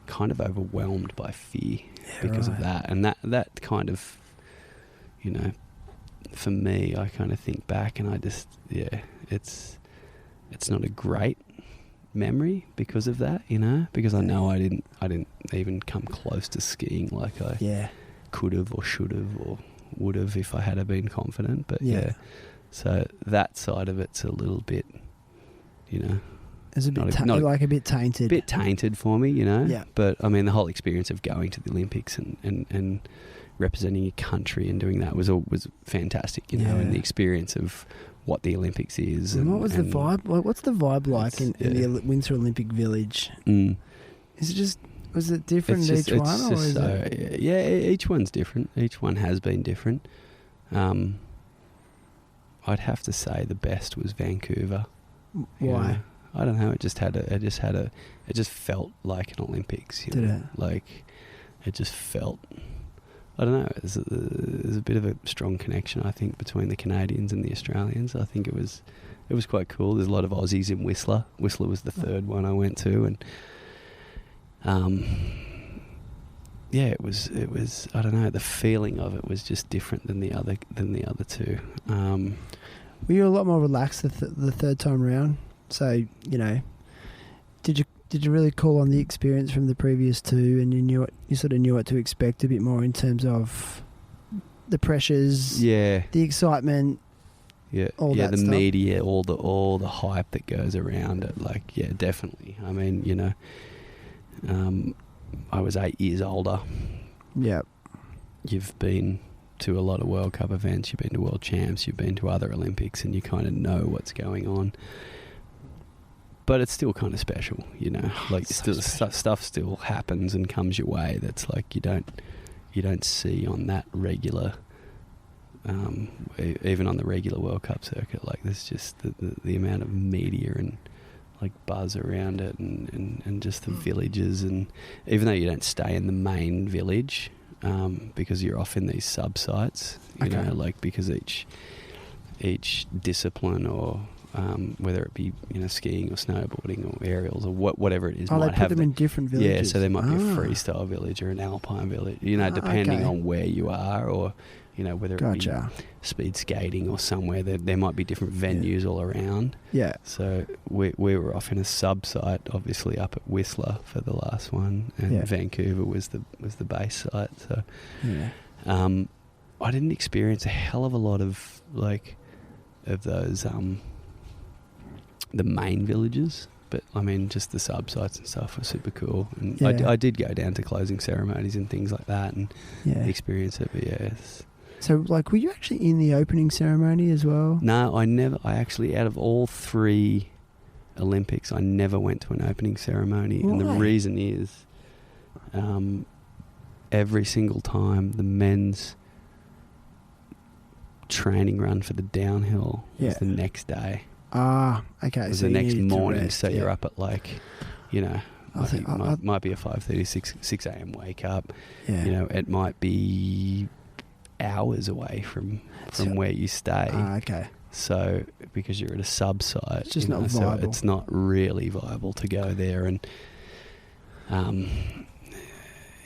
kind of overwhelmed by fear because of that. And that kind of, you know, for me, I kind of think back and I just, it's not a great memory because of that, you know, because I know I didn't even come close to skiing like I could have or should have or would have if I had been confident. But so that side of it's a little bit, you know, it's a bit a bit tainted. A bit tainted for me, you know. Yeah. But I mean, the whole experience of going to the Olympics and representing your country and doing that was fantastic, you know, and the experience of what the Olympics is. And what was the vibe? Like, what's the vibe like in the Winter Olympic Village? Mm. Is it just? Was it different each one, or is it? Yeah, each one's different. Each one has been different. I'd have to say the best was Vancouver. Why? know? I don't know. It just felt like an Olympics. Did it? Like, it just felt. I don't know. There's a bit of a strong connection, I think, between the Canadians and the Australians. I think it was quite cool. There's a lot of Aussies in Whistler. Whistler was the third one I went to, and it was. I don't know. The feeling of it was just different than the other two. Were you a lot more relaxed the third time round? So, you know, did you really call on the experience from the previous two, and you sort of knew what to expect a bit more in terms of the pressures, the excitement, all that the stuff? media, all the hype that goes around it. Like, definitely. I mean, you know, I was 8 years older. Yeah, you've been to a lot of World Cup events. You've been to World Champs. You've been to other Olympics, and you kind of know what's going on. But it's still kind of special, you know. Like, stuff still happens and comes your way that's like you don't see on that regular, even on the regular World Cup circuit. Like, there's just the amount of media and like buzz around it, and just the villages. And even though you don't stay in the main village, because you're off in these sub sites, you know, like, because each discipline or whether it be, you know, skiing or snowboarding or aerials or whatever it is, might they put them in different villages. Yeah, so there might be a freestyle village or an alpine village, you know, depending on where you are, or, you know, whether it be speed skating or somewhere. There might be different venues all around. Yeah. So we were off in a sub site, obviously up at Whistler for the last one, and Vancouver was the base site. So I didn't experience a hell of a lot of those the main villages, but I mean, just the sub sites and stuff were super cool. And I did go down to closing ceremonies and things like that and experience it. But yes. So, like, were you actually in the opening ceremony as well? No, I never. I actually, out of all 3 Olympics, I never went to an opening ceremony. Why? And the reason is, every single time the men's training run for the downhill was the next day. Okay. It was the next morning, so you're up at, like, you know, might be a 5:30, 6 a.m. wake up. Yeah. You know, it might be hours away from where you stay. Okay. So, because you're at a sub site, it's just not viable. So it's not really viable to go there and,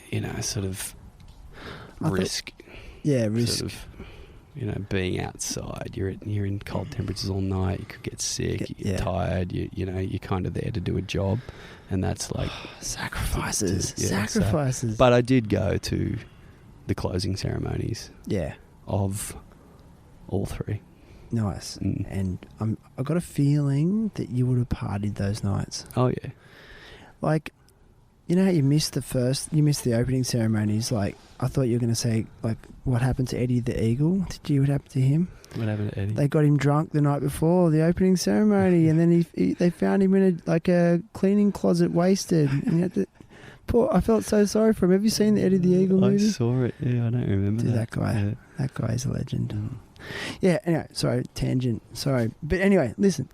you know, sort of risk. Risk. Sort of, you know, being outside, you're in cold temperatures all night. You could get sick. You get tired. You know, you're kind of there to do a job, and that's like sacrifices. So, but I did go to the closing ceremonies. Yeah. Of all 3. Nice. And I got a feeling that you would have partied those nights. Oh yeah. Like, you know how you missed the opening ceremonies. Like, I thought you were going to say, like, what happened to Eddie the Eagle? Did you? What happened to him? What happened to Eddie? They got him drunk the night before the opening ceremony, and then they found him in a cleaning closet, wasted. And he had to. I felt so sorry for him. Have you seen the Eddie the Eagle movie? I saw it. Yeah, I don't remember that guy. Yeah. That guy is a legend. Yeah. Anyway, sorry, tangent. Sorry, but anyway, listen.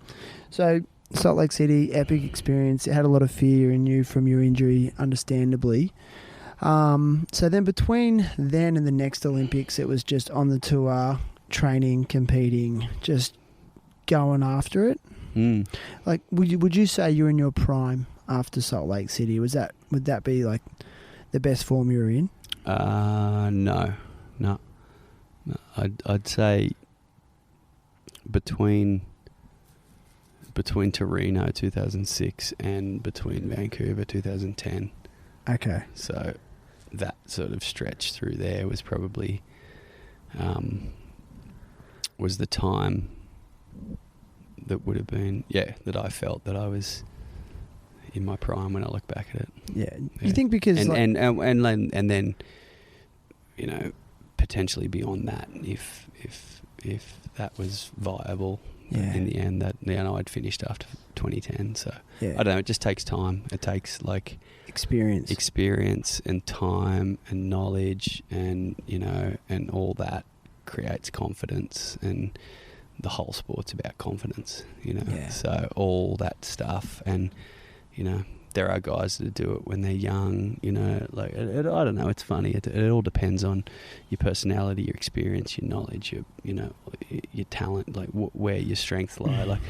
So Salt Lake City, epic experience. It had a lot of fear in you from your injury, understandably. So then between then and the next Olympics, it was just on the tour, training, competing, just going after it. Like, would you say you're in your prime after Salt Lake City? Would that be like the best form you were in? No. I'd say between Torino 2006 and between Vancouver 2010. Okay. So that sort of stretch through there was probably was the time that would have been, that I felt that I was in my prime when I look back at it. Yeah. You think because and then, you know, potentially beyond that, if that was viable. In the end, that I'd finished after 2010. So I don't know. It just takes time. It takes like experience and time and knowledge, and you know, and all that creates confidence. And the whole sport's about confidence. You know, so all that stuff, and you know, there are guys that do it when they're young. You know, like I don't know. It's funny. It all depends on your personality, your experience, your knowledge, your talent, like where your strengths lie, like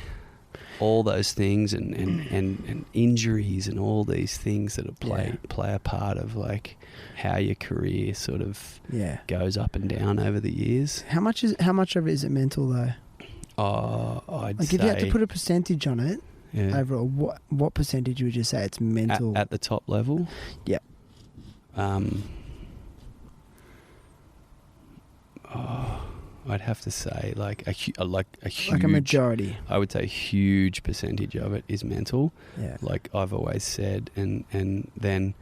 all those things, and injuries and all these things that play a part of like how your career sort of goes up and down over the years. How much of it is it mental though? I'd like say, if you had to put a percentage on it. Yeah. Overall, what percentage would you say it's mental? At the top level? Yeah. I'd have to say like a huge, like a majority. I would say a huge percentage of it is mental. Yeah. Like I've always said, and then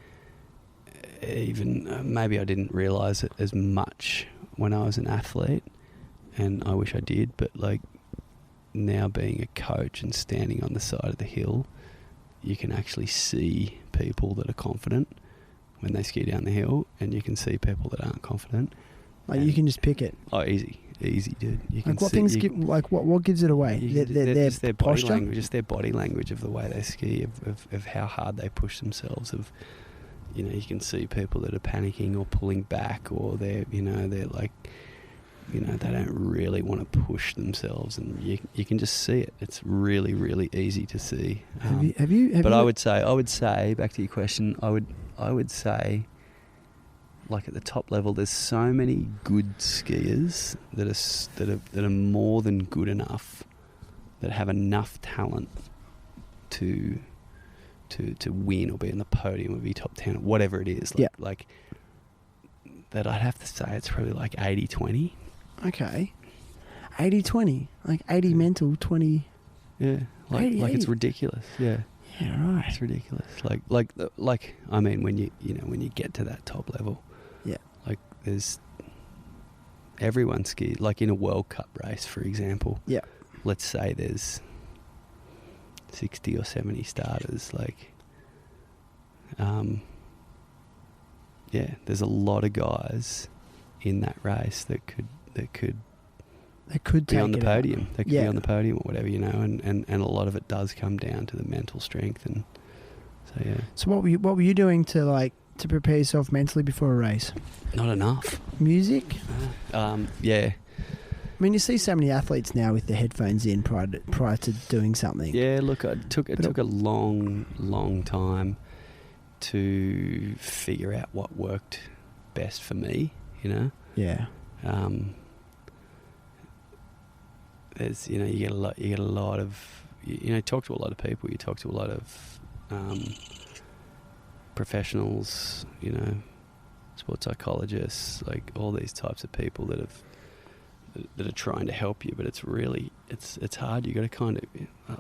even maybe I didn't realise it as much when I was an athlete, and I wish I did, but like now being a coach and standing on the side of the hill, you can actually see people that are confident when they ski down the hill, and you can see people that aren't confident. Like you can just pick it. Oh, easy, dude. You can like what things give? Like what gives it away? Their body posture? language, just their body language of the way they ski, of how hard they push themselves. Of, you know, you can see people that are panicking or pulling back, or they're like, you know, they don't really want to push themselves, and you can just see it. It's really, really easy to see. Have you? I would say back to your question, I would say, like at the top level, there's so many good skiers that are more than good enough, that have enough talent to win or be on the podium or be top 10 or whatever it is. Like that, I'd have to say it's probably like 80-20. Okay. 80-20. Like 80 mental, 20... Yeah. Like 80. It's ridiculous. Yeah. Yeah, right. It's ridiculous. Like I mean, when you get to that top level, like there's everyone skis, like in a World Cup race, for example. Yeah. Let's say there's 60 or 70 starters, like there's a lot of guys in that race that could be on the podium. They could be on the podium or whatever, you know, and a lot of it does come down to the mental strength. And so So what were you doing to prepare yourself mentally before a race? Not enough. Music? Yeah. I mean, you see so many athletes now with their headphones in prior to doing something. Yeah, look, it took a long time to figure out what worked best for me, you know? Yeah. There's, you know, you get a lot of, you know, talk to a lot of people, you talk to a lot of professionals, you know, sports psychologists, like all these types of people that are trying to help you, but it's really, it's hard. You got to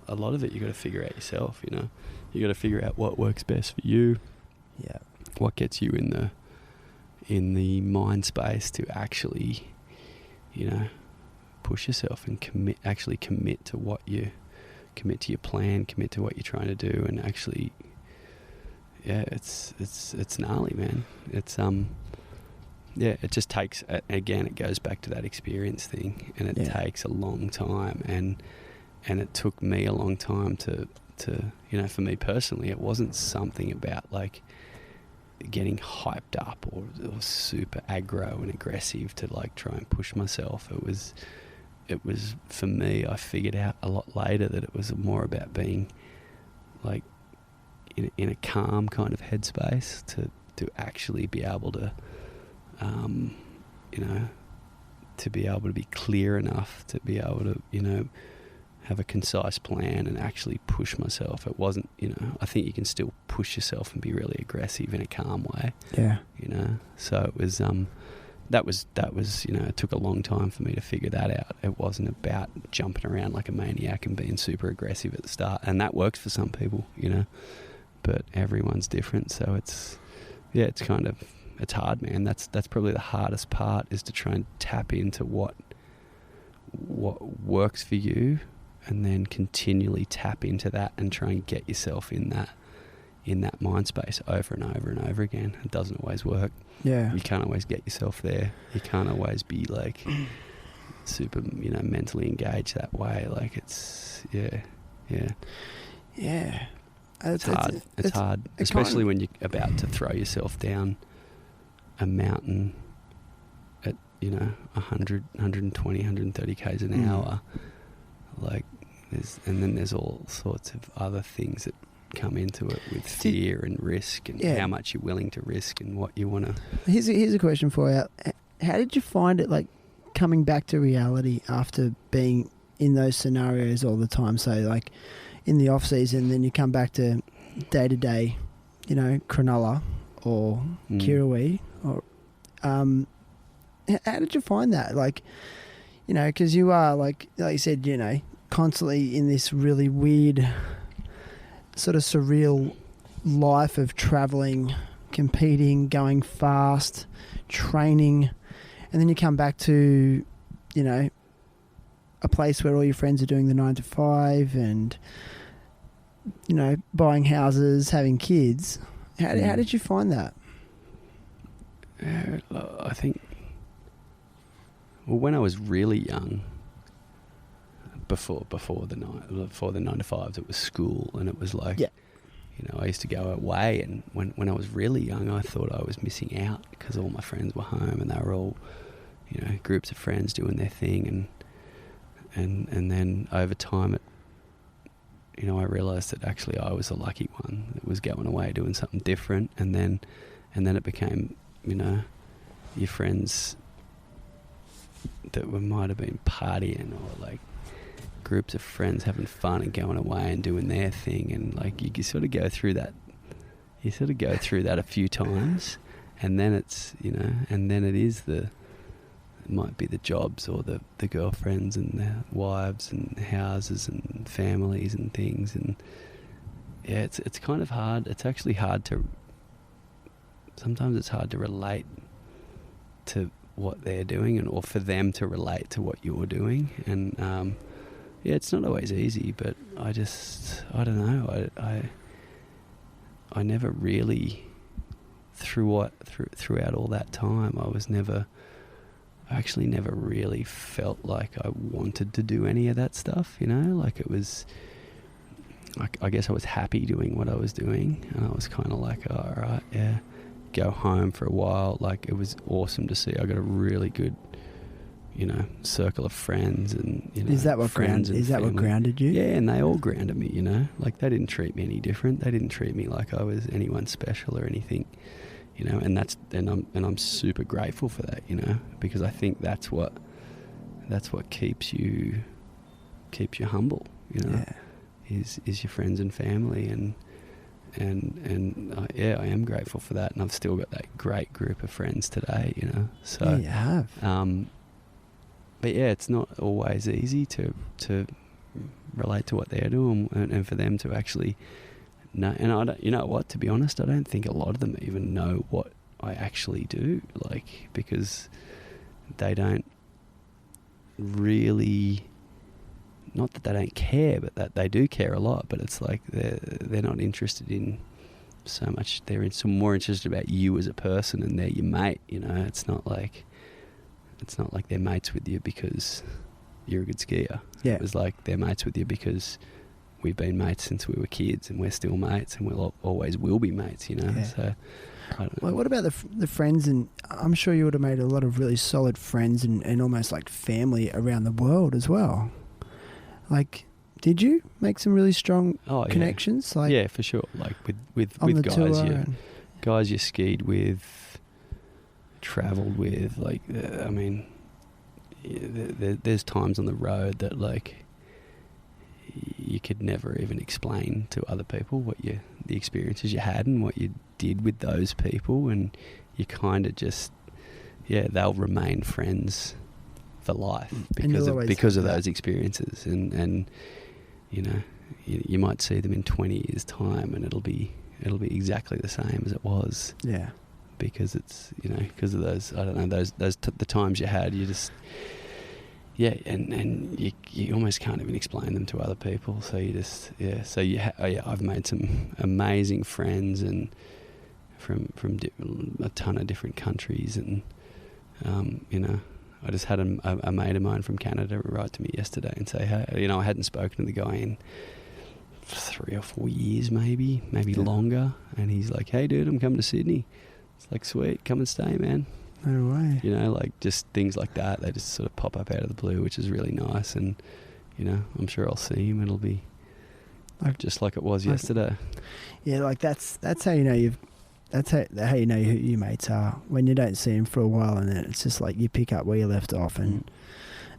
a lot of it you got to figure out yourself, you know. You got to figure out what works best for you. Yeah. What gets you in the mind space to actually, you know, push yourself and commit to your plan, commit to what you're trying to do, and actually, it's gnarly, man. It's it just takes, again, it goes back to that experience thing, and it takes a long time, and it took me a long time to for me personally, it wasn't something about like getting hyped up or super aggro and aggressive to like try and push myself. It was for me, I figured out a lot later that it was more about being like in a calm kind of headspace to actually be able to to be able to be clear enough to be able to have a concise plan and actually push myself. It wasn't, I think you can still push yourself and be really aggressive in a calm way. Yeah. So it was, that was, it took a long time for me to figure that out. It wasn't about jumping around like a maniac and being super aggressive at the start. And that works for some people, but everyone's different. So it's hard, man. That's probably the hardest part, is to try and tap into what works for you, and then continually tap into that and try and get yourself in that mind space over and over and over again. It doesn't always work. Yeah. You can't always get yourself there. You can't always be like super, mentally engaged that way. Like it's, yeah. It's hard. It's hard, especially when you're about to throw yourself down a mountain at 100, 120, 130 k's an hour. Like there's all sorts of other things that come into it with fear and risk and how much you're willing to risk and what you want to. Here's a question for you. How did you find it, like, coming back to reality after being in those scenarios all the time? So like in the off season, then you come back to day to day, Cronulla or Kirrawee, or how did you find that? Like, because you are like you said, constantly in this really weird, sort of surreal life of traveling, competing, going fast, training, and then you come back to, a place where all your friends are doing the 9 to 5 and, buying houses, having kids. How did you find that? I think, when I was really young, before the 9 to 5s, it was school, and it was like, I used to go away, and when I was really young, I thought I was missing out because all my friends were home and they were all, groups of friends doing their thing, and then over time, I realised that actually I was the lucky one that was going away doing something different, and then it became, your friends that might have been partying, or like groups of friends having fun and going away and doing their thing, and like you sort of go through that a few times, and then it's and then it might be the jobs or the girlfriends and the wives and houses and families and things, and it's kind of hard. It's actually hard to relate to what they're doing, or for them to relate to what you're doing, and it's not always easy, but I don't know. I never really throughout all that time, I actually never really felt like I wanted to do any of that stuff, like it was, I guess I was happy doing what I was doing, and I was kind of like, all right, yeah, go home for a while. Like, it was awesome to see. I got a really good, circle of friends, and is that what grounded you? Yeah, and they all grounded me. Like, they didn't treat me any different. They didn't treat me like I was anyone special or anything. And I'm super grateful for that. Because I think that's what keeps you humble. Is your friends and family, and I am grateful for that, and I've still got that great group of friends today. So yeah, you have. But yeah, it's not always easy to relate to what they're doing, and for them to actually know. And I don't, to be honest, I don't think a lot of them even know what I actually do, like, because they don't really, not that they don't care, but that they do care a lot, but it's like they're not interested in so much. They're more interested about you as a person, and they're your mate. It's not like they're mates with you because you're a good skier. Yeah. It was like they're mates with you because we've been mates since we were kids, and we're still mates, and we'll always will be mates, you know. Yeah. So, I don't know. Well, what about the friends? And I'm sure you would have made a lot of really solid friends and almost like family around the world as well. Like, did you make some really strong connections? Like, yeah, for sure. Like with guys, guys you skied with, travelled with. Like, I mean, there's times on the road that like you could never even explain to other people what the experiences you had and what you did with those people, and you kind of just they'll remain friends for life because of those experiences, and you know you might see them in 20 years time and it'll be exactly the same as it was, because it's because of those, I don't know, the times you had, you just and you almost can't even explain them to other people, so you just so I've made some amazing friends and from a ton of different countries, and I just had a mate of mine from Canada write to me yesterday and say, hey, I hadn't spoken to the guy in 3 or 4 years, maybe longer, and he's like, hey dude, I'm coming to Sydney. It's like, sweet, come and stay, man. No way. Like just things like that, they just sort of pop up out of the blue, which is really nice, and I'm sure I'll see him. It'll be just like it was yesterday. Yeah, like that's how you know that's how you know who your mates are, when you don't see them for a while, and then it's just like you pick up where you left off, and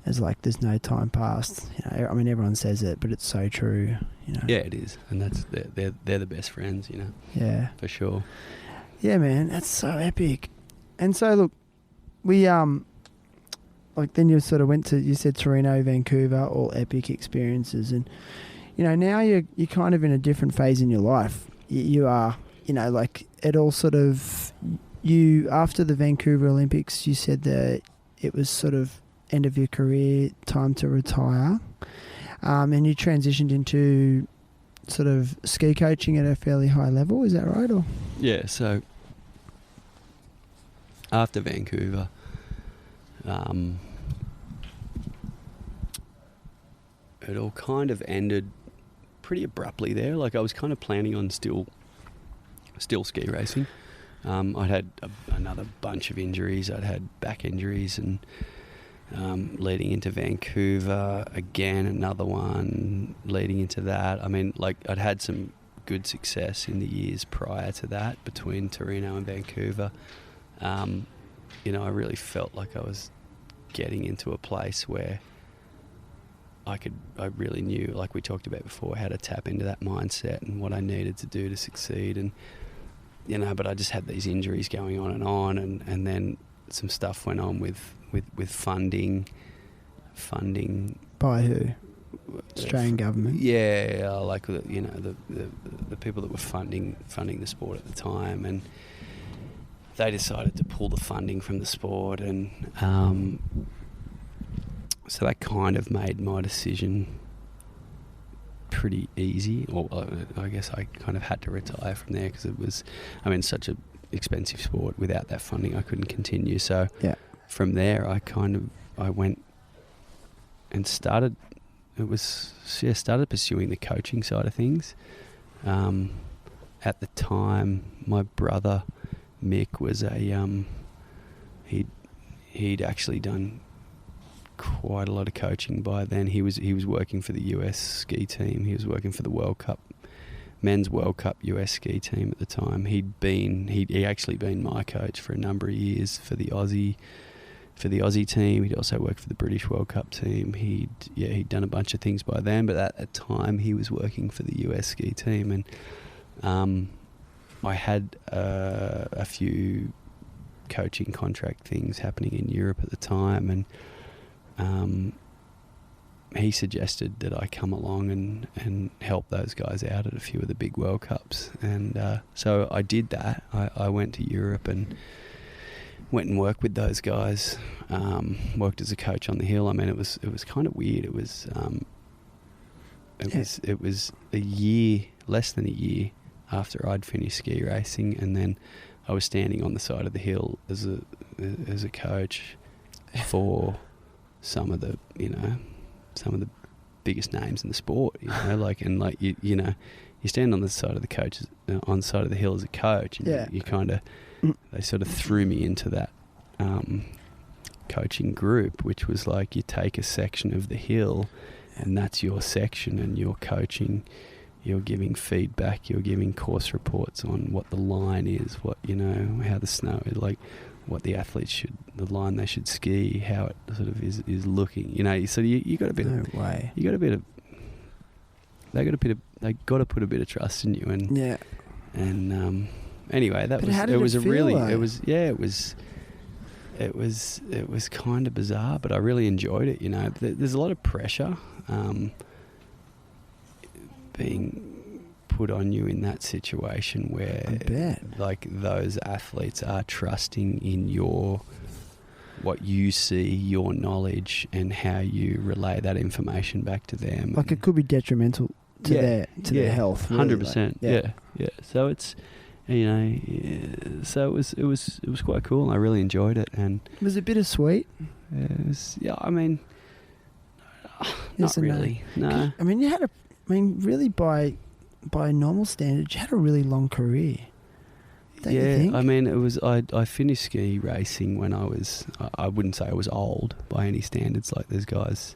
it's like there's no time passed. I mean, everyone says it, but it's so true. Yeah, it is, and they're the best friends. Yeah, for sure. Yeah, man, that's so epic. And so look, we like then you sort of went to, you said Torino, Vancouver, all epic experiences, and now you're kind of in a different phase in your life. You are. Like it all sort of, after the Vancouver Olympics, you said that it was sort of end of your career, time to retire. And you transitioned into sort of ski coaching at a fairly high level. Is that right? Or? Yeah, so after Vancouver, it all kind of ended pretty abruptly there. Like I was kind of planning on still ski racing. I'd had another bunch of injuries. I'd had back injuries, and leading into Vancouver, again another one leading into that. I mean, like I'd had some good success in the years prior to that between Torino and Vancouver. I really felt like I was getting into a place where I really knew, like we talked about before, how to tap into that mindset and what I needed to do to succeed. And but I just had these injuries going on, and then some stuff went on with funding. By who? Australian government. Yeah, like the people that were funding the sport at the time, and they decided to pull the funding from the sport, and so that kind of made my decision pretty easy. Or I guess I kind of had to retire from there because it was, such an expensive sport. Without that funding, I couldn't continue. So from there, I went and started pursuing the coaching side of things. At the time, my brother Mick was he'd actually done quite a lot of coaching by then. He was working for the US ski team. He was working for the men's World Cup US ski team at the time. He'd actually been my coach for a number of years for the Aussie team. He'd also worked for the British World Cup team. He'd done a bunch of things by then, but at that time he was working for the US ski team, and I had a few coaching contract things happening in Europe at the time, and he suggested that I come along and help those guys out at a few of the big World Cups, and so I did that. I went to Europe and went and worked with those guys, worked as a coach on the hill. I mean, it was kind of weird. It was a year, less than a year after I'd finished ski racing, and then I was standing on the side of the hill as a coach for some of the some of the biggest names in the sport, you know, like, and like, you know, you stand on the side of the coaches, on the side of the hill as a coach, and you kind of, they sort of threw me into that coaching group, which was like, you take a section of the hill and that's your section, and you're coaching, you're giving feedback, you're giving course reports on what the line is, what, you know, how the snow is, like what the athletes should, the line they should ski, how it sort of is looking, you know. So you got a bit No way. You got a bit of, they got to put a bit of trust in you, and anyway, that but was, how did it was it a feel, really, though? it was kind of bizarre, but I really enjoyed it, you know. There's a lot of pressure being put on you in that situation where like those athletes are trusting in what you see, your knowledge, and how you relay that information back to them. Like, it could be detrimental to their health. Really. 100%. Like, yeah. So it's, you know, so it was quite cool, and I really enjoyed it. And was it bittersweet? It was, I mean, not really. No. I mean, really, by normal standards, you had a really long career. Don't you think? I mean, it was. I finished ski racing when I wouldn't say I was old by any standards. Like, there's guys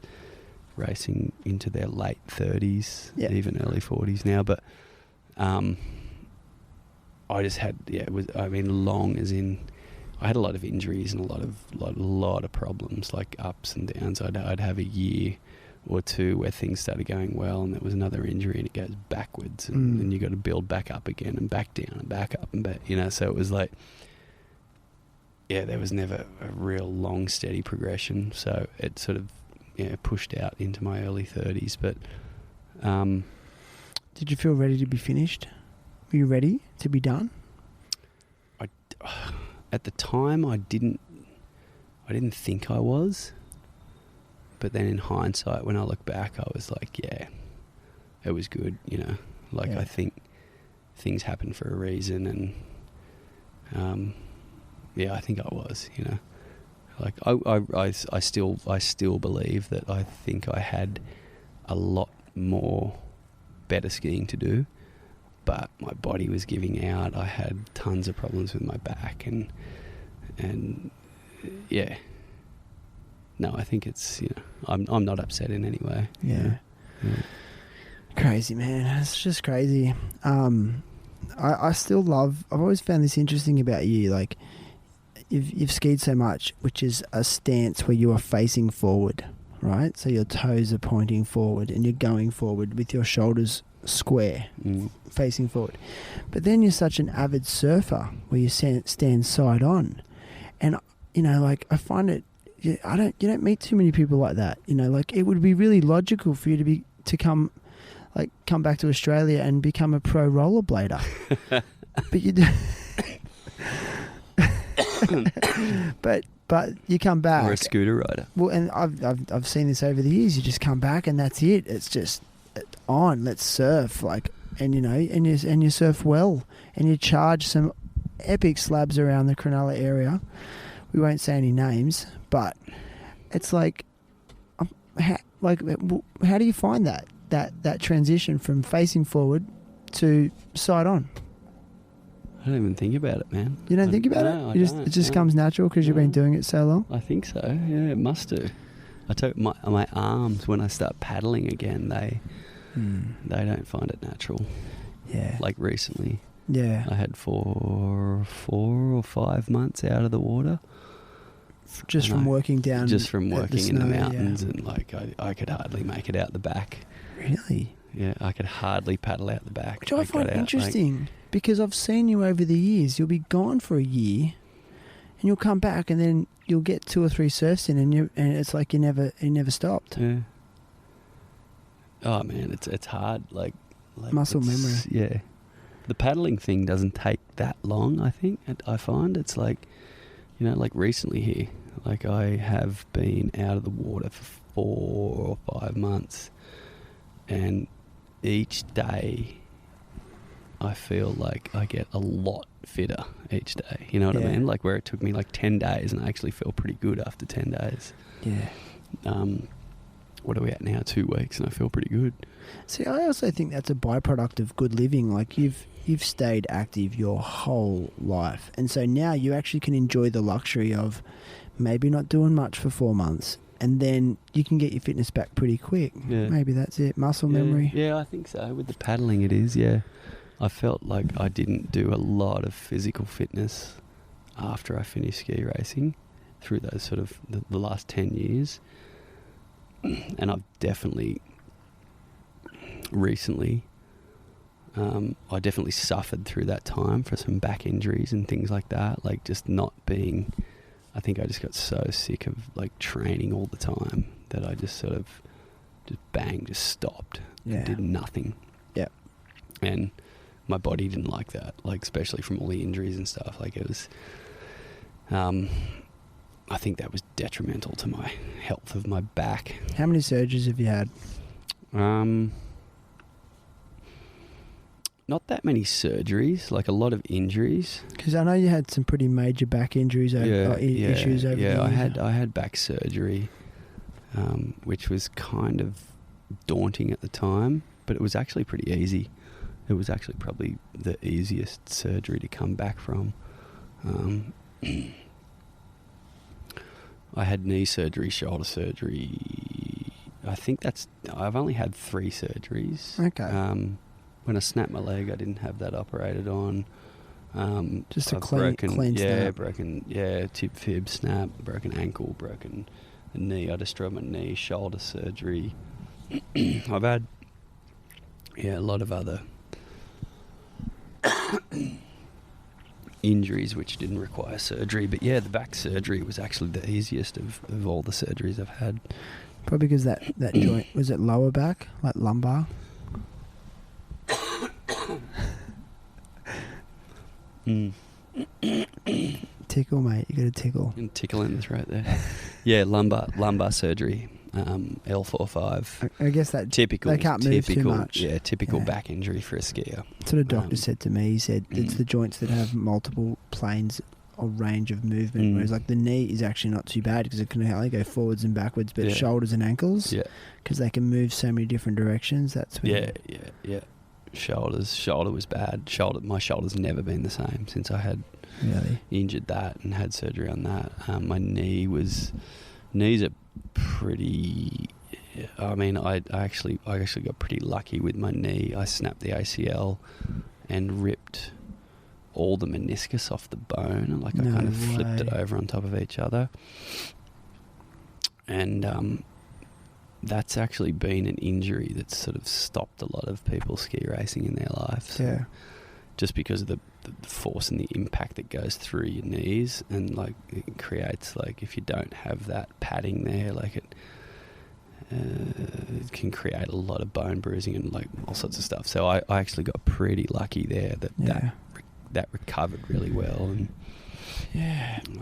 racing into their late 30s, even early 40s now. But I just had, it was. I mean, long as in, I had a lot of injuries and a lot of problems, like ups and downs. I'd have a year or two where things started going well, and there was another injury, and it goes backwards, and then you got to build back up again, and back down, and back up, and back, you know. So it was like, there was never a real long, steady progression. So it sort of, pushed out into my early 30s. But did you feel ready to be finished? Were you ready to be done? At the time, I didn't think I was. But then in hindsight, when I look back, I was like, it was good, you know. Like, I think things happen for a reason, and I think I was, you know. Like, I still believe that I think I had a lot more better skiing to do, but my body was giving out. I had tons of problems with my back, and no, I think it's, I'm not upset in any way. Yeah. Crazy, man. It's just crazy. I still love, I've always found this interesting about you. Like, you've skied so much, which is a stance where you are facing forward, right? So your toes are pointing forward and you're going forward with your shoulders square, facing forward. But then you're such an avid surfer where you stand side on. And, like, I find it, you don't meet too many people like that. Like, it would be really logical for you to come back to Australia and become a pro rollerblader. But you do. but you come back, or a scooter rider. Well, and I've seen this over the years. You just come back and that's it. It's just on. Let's surf, and you surf well, and you charge some epic slabs around the Cronulla area. We won't say any names, but it's like, how do you find that transition from facing forward to side on? I don't even think about it, man. You don't think about it? It just comes natural because you've been doing it so long? I think so. Yeah, it must do. I tell you, my arms, when I start paddling again, they don't find it natural. Yeah. Like recently. Yeah. I had 4 or 5 months out of the water. Just from working down. Just from working in the mountains, yeah. And I could hardly make it out the back. Really? Yeah, I could hardly paddle out the back. Which I find interesting, because I've seen you over the years. You'll be gone for a year, and you'll come back, and then you'll get 2 or 3 surfs in, and it's like you never stopped. Yeah. Oh man, it's hard. Like muscle memory. Yeah. The paddling thing doesn't take that long. I think I find it's like, like recently here. Like, I have been out of the water for 4 or 5 months, and each day I feel like I get a lot fitter each day. You know what I mean? Like, where it took me like 10 days, and I actually feel pretty good after 10 days. Yeah. what are we at now? 2 weeks, and I feel pretty good. See, I also think that's a byproduct of good living. Like you've stayed active your whole life, and so now you actually can enjoy the luxury of maybe not doing much for 4 months, and then you can get your fitness back pretty quick. Yeah. Maybe that's it. Muscle memory. Yeah, I think so. With the paddling, it is. Yeah, I felt like I didn't do a lot of physical fitness after I finished ski racing through those sort of the last 10 years. And I've definitely recently, I definitely suffered through that time for some back injuries and things like that. Like just not being, I think I just got so sick of like training all the time that I just sort of just stopped and did nothing. Yeah. And my body didn't like that, like especially from all the injuries and stuff. Like it was, I think that was detrimental to my health of my back. How many surgeries have you had? Not that many surgeries, like a lot of injuries. Because I know you had some pretty major back injuries issues over the years. I had back surgery, which was kind of daunting at the time, but it was actually pretty easy. It was actually probably the easiest surgery to come back from. I had knee surgery, shoulder surgery. I've only had 3 surgeries. Okay. When I snapped my leg, I didn't have that operated on. Just a clean snap. Tib fib snap, broken ankle, broken knee. I destroyed my knee, shoulder surgery. I've had, a lot of other injuries which didn't require surgery. But the back surgery was actually the easiest of all the surgeries I've had. Probably because that joint, was it lower back, like lumbar? Tickle, mate. You got to tickle. And tickling is right there. Yeah, lumbar surgery. L45. I guess that typical. They can't move too much. Yeah, typical back injury for a skier. That's what a doctor said to me. He said it's the joints that have multiple planes or range of movement. Whereas like the knee is actually not too bad because it can only go forwards and backwards, but shoulders and ankles, because they can move so many different directions. That's when Shoulder was bad. My shoulder's never been the same since I had injured that and had surgery on that. My knees are pretty. I mean, I actually got pretty lucky with my knee. I snapped the ACL and ripped all the meniscus off the bone. Like I kind of flipped it over on top of each other, and that's actually been an injury that's sort of stopped a lot of people ski racing in their lives. Yeah. Just because of the force and the impact that goes through your knees, and like it creates, like, if you don't have that padding there, like it can create a lot of bone bruising and like all sorts of stuff. So I actually got pretty lucky there that recovered really well. And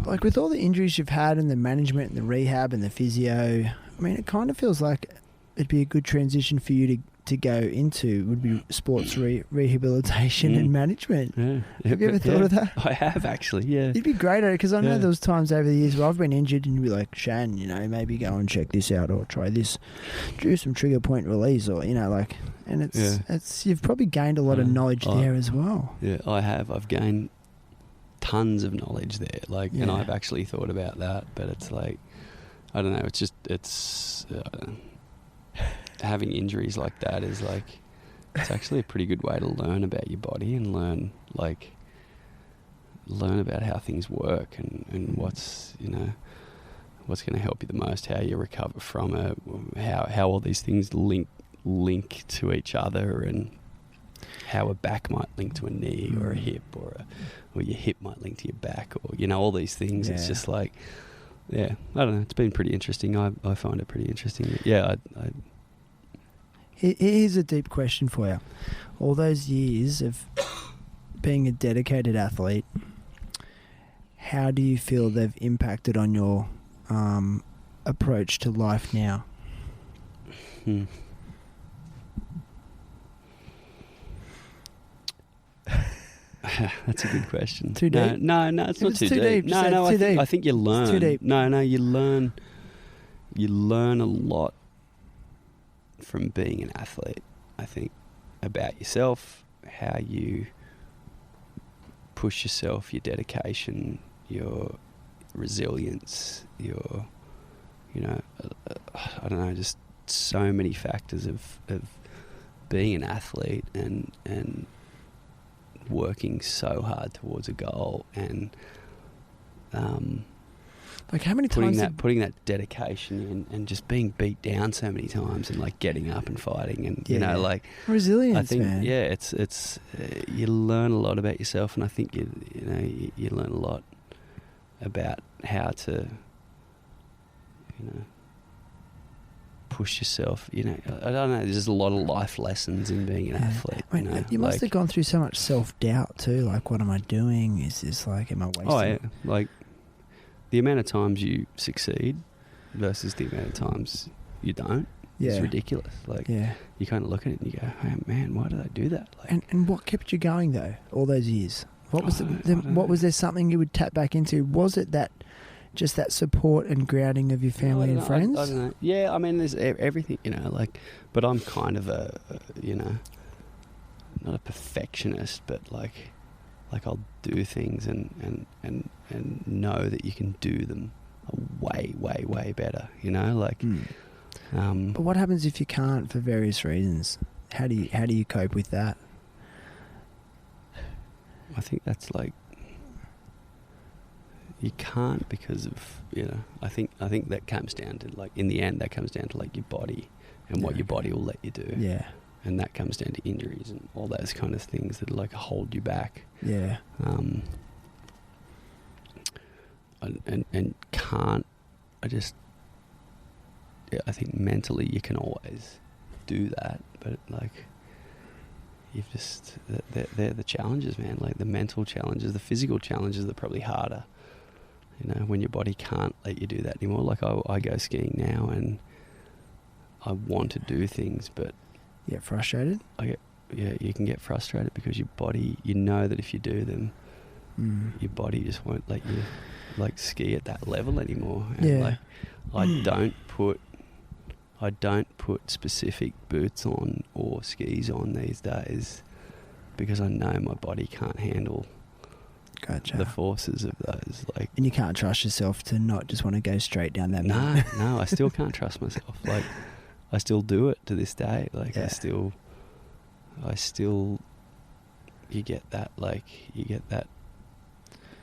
like with all the injuries you've had and the management and the rehab and the physio, I mean, it kind of feels like it'd be a good transition for you to go into, would be sports rehabilitation and management. Yeah. Have you ever thought of that? I have, actually, yeah. You'd be great at it, because I know there was times over the years where I've been injured and you'd be like, Shan, maybe go and check this out or try this, do some trigger point release, or, and it's you've probably gained a lot of knowledge there as well. Yeah, I have. I've gained tons of knowledge there, and I've actually thought about that, but it's like, I don't know, it's having injuries like that is like, it's actually a pretty good way to learn about your body and learn about how things work and what's going to help you the most, how you recover from it, how all these things link to each other, and how a back might link to a knee or a hip, or your hip might link to your back, or all these things. It's just like, I don't know, it's been pretty interesting. I find it pretty interesting. Here's a deep question for you. All those years of being a dedicated athlete, how do you feel they've impacted on your approach to life now? That's a good question. Too deep? No, it's not too deep. No, I think you learn. It's too deep. No, you learn a lot from being an athlete. I think about yourself, how you push yourself, your dedication, your resilience, your, I don't know, just so many factors of being an athlete and working so hard towards a goal, and like how many times putting that dedication in, and just being beat down so many times, and like getting up and fighting, and like resilience. I think, man. Yeah, it's you learn a lot about yourself, and I think you learn a lot about how to push yourself. I don't know. There's just a lot of life lessons in being an athlete. You must have gone through so much self-doubt too. Like, what am I doing? Is this like, am I wasting? Oh yeah, like the amount of times you succeed versus the amount of times you don't is ridiculous. Like, you kind of look at it and you go, "Hey man, why did I do that?" Like, and what kept you going though all those years? What was what was there something you would tap back into? Was it that just that support and grounding of your family and friends? I don't know. Yeah, I mean, there's everything, but I'm kind of a not a perfectionist, but like I'll do things and know that you can do them way, way, way better, But what happens if you can't for various reasons? How do you cope with that? I think that's like, you can't because of, I think that comes down to, like, in the end, that comes down to like your body and what your body will let you do. Yeah. And that comes down to injuries and all those kind of things that like hold you back. Yeah. And can't, I think mentally you can always do that, but like, you've just, they're the challenges, man. Like the mental challenges, the physical challenges are probably harder. When your body can't let you do that anymore. Like I go skiing now and I want to do things, but you get frustrated? You can get frustrated because your body, that if you do them, your body just won't let you like ski at that level anymore. And like, I don't put specific boots on or skis on these days because I know my body can't handle the forces of those. Like, and you can't trust yourself to not just want to go straight down that mountain. No, I still can't trust myself. Like, I still do it to this day. Like, I still, you get that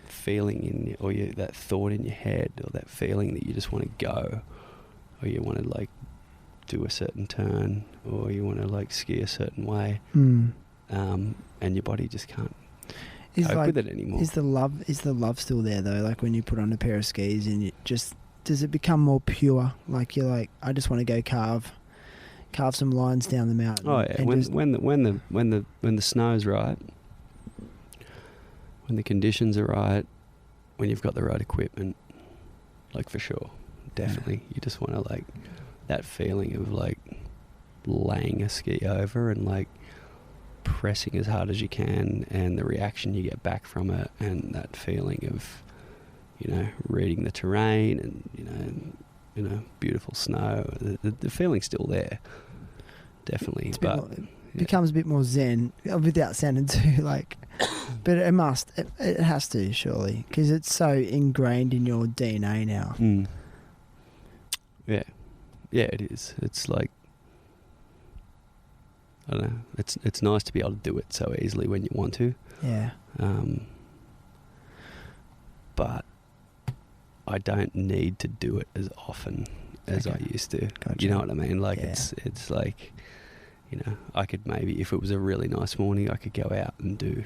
feeling that thought in your head, or that feeling that you just want to go, or you want to like do a certain turn, or you want to like ski a certain way, and your body just can't cope with it anymore. Is the love still there though? Like when you put on a pair of skis and does it become more pure? Like you're like, I just want to go carve some lines down the mountain. Oh yeah, when the snow's right, when the conditions are right, when you've got the right equipment, like for sure, definitely, you just want to like that feeling of like laying a ski over and like pressing as hard as you can, and the reaction you get back from it, and that feeling of reading the terrain, and beautiful snow. The feeling's still there, definitely. It becomes a bit more zen without sounding too like, but it has to, surely, because it's so ingrained in your DNA now. Yeah, it is. It's like, I don't know. It's nice to be able to do it so easily when you want to. Yeah. But I don't need to do it as often as I used to. Gotcha. You know what I mean? Like it's like, I could maybe, if it was a really nice morning, I could go out and do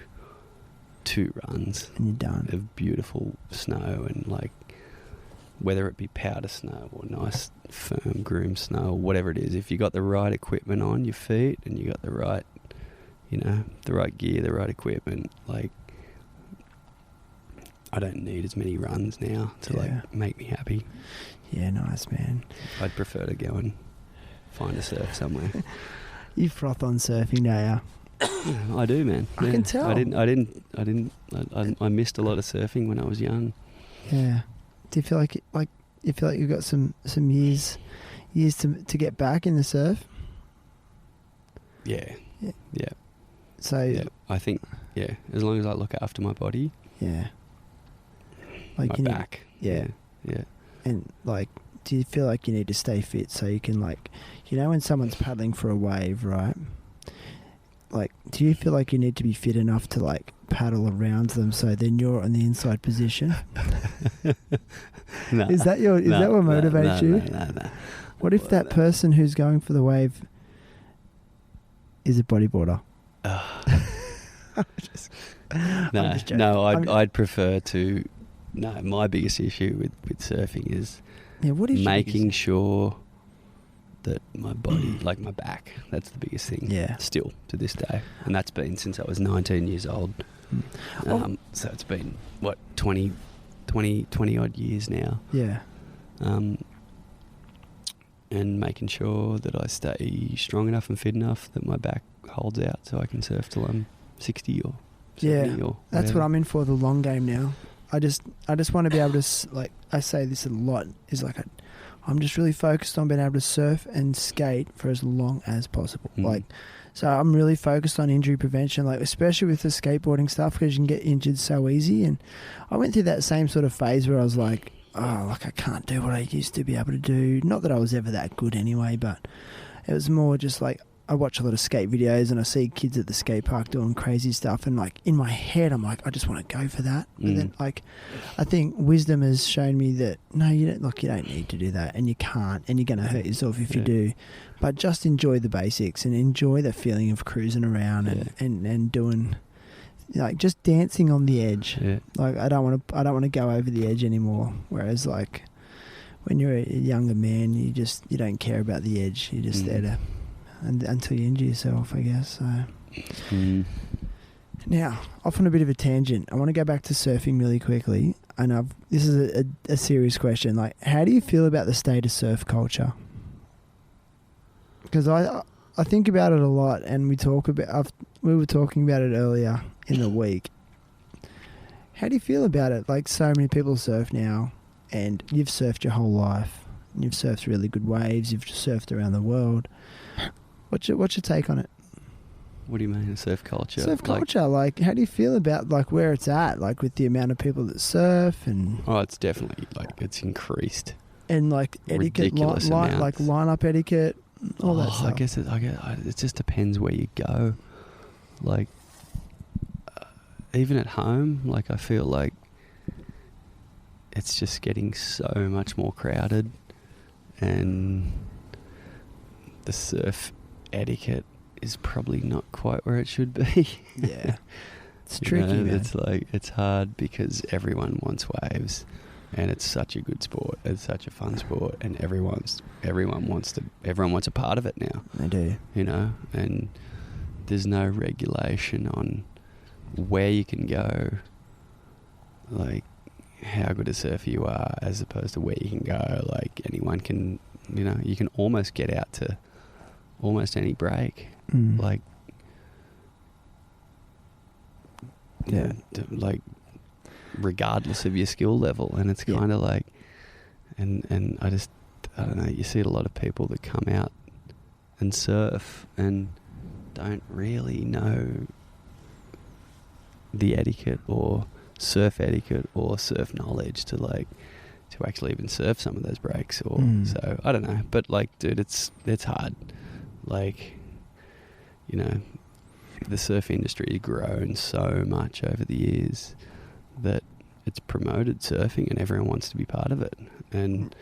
2 runs. And you're done. Of beautiful snow, and like, whether it be powder snow or nice firm groomed snow or whatever it is, if you got the right equipment on your feet and you got the right, the right gear, the right equipment, like, I don't need as many runs now to like make me happy. Yeah, nice, man. I'd prefer to go and find a surf somewhere. You froth on surfing, do you? I do, man. I can tell. I missed a lot of surfing when I was young. Yeah. Do you feel like you've got some years to get back in the surf? Yeah. Yeah. Yeah. So Yeah. I think, as long as I look after my body, yeah, like my you need- back. yeah. Yeah. And like, do you feel like you need to stay fit so you can, like, you know, when someone's paddling for a wave, right? Like, do you feel like you need to be fit enough to like paddle around them so then you're in the inside position? No. Is that what motivates you? No. What if that person who's going for the wave is a bodyboarder? I'd prefer to. No, my biggest issue with surfing is what is making sure that my body, like my back, that's the biggest thing. Yeah. Still to this day, and that's been since I was 19 years old. So it's been 20 odd years now. Yeah. And making sure that I stay strong enough and fit enough that my back holds out so I can surf till I'm 60 or 70 or that's whatever. what I'm in for, the long game now. I just want to be able to, like, I say this a lot, is like I'm just really focused on being able to surf and skate for as long as possible. Like, so I'm really focused on injury prevention, like especially with the skateboarding stuff, because you can get injured so easy. And I went through that same sort of phase where I was like, I can't do what I used to be able to do. Not that I was ever that good anyway, but it was more just like, I watch a lot of skate videos and I see kids at the skate park doing crazy stuff, and like in my head I'm like, I just want to go for that. But then, like, I think wisdom has shown me that no, you don't need to do that, and you can't, and you're going to hurt yourself if you do. But just enjoy the basics and enjoy the feeling of cruising around and doing, like, just dancing on the edge. Yeah. Like, I don't want to go over the edge anymore. Whereas, like, when you're a younger man, you don't care about the edge. You're just there to. Until you injure yourself, I guess. So. Now, off on a bit of a tangent, I want to go back to surfing really quickly. And this is a serious question. Like, how do you feel about the state of surf culture? Because I think about it a lot, and we were talking about it earlier in the week. How do you feel about it? Like, so many people surf now, and you've surfed your whole life. And you've surfed really good waves. You've surfed around the world. What's your take on it? What do you mean, surf culture? Surf culture, like, how do you feel about, like, where it's at, like, with the amount of people that surf and... Oh, it's definitely, like, it's increased. And, like, etiquette, like, line-up etiquette, all that stuff. I guess it just depends where you go. Like, even at home, like, I feel like it's just getting so much more crowded, and the surf etiquette is probably not quite where it should be. Yeah. It's tricky, man. It's like, it's hard because everyone wants waves, and it's such a good sport. It's such a fun sport, and everyone wants a part of it now. They do. You know, and there's no regulation on where you can go, like how good a surfer you are, as opposed to where you can go. Like, anyone can, you know, you can almost get out to almost any break. Like, like, regardless of your skill level. And it's kind of like, and I don't know, you see a lot of people that come out and surf and don't really know the etiquette or surf etiquette or surf knowledge to actually even surf some of those breaks. Or so I don't know, but like, dude, it's hard. Like, you know, the surf industry has grown so much over the years that it's promoted surfing and everyone wants to be part of it. And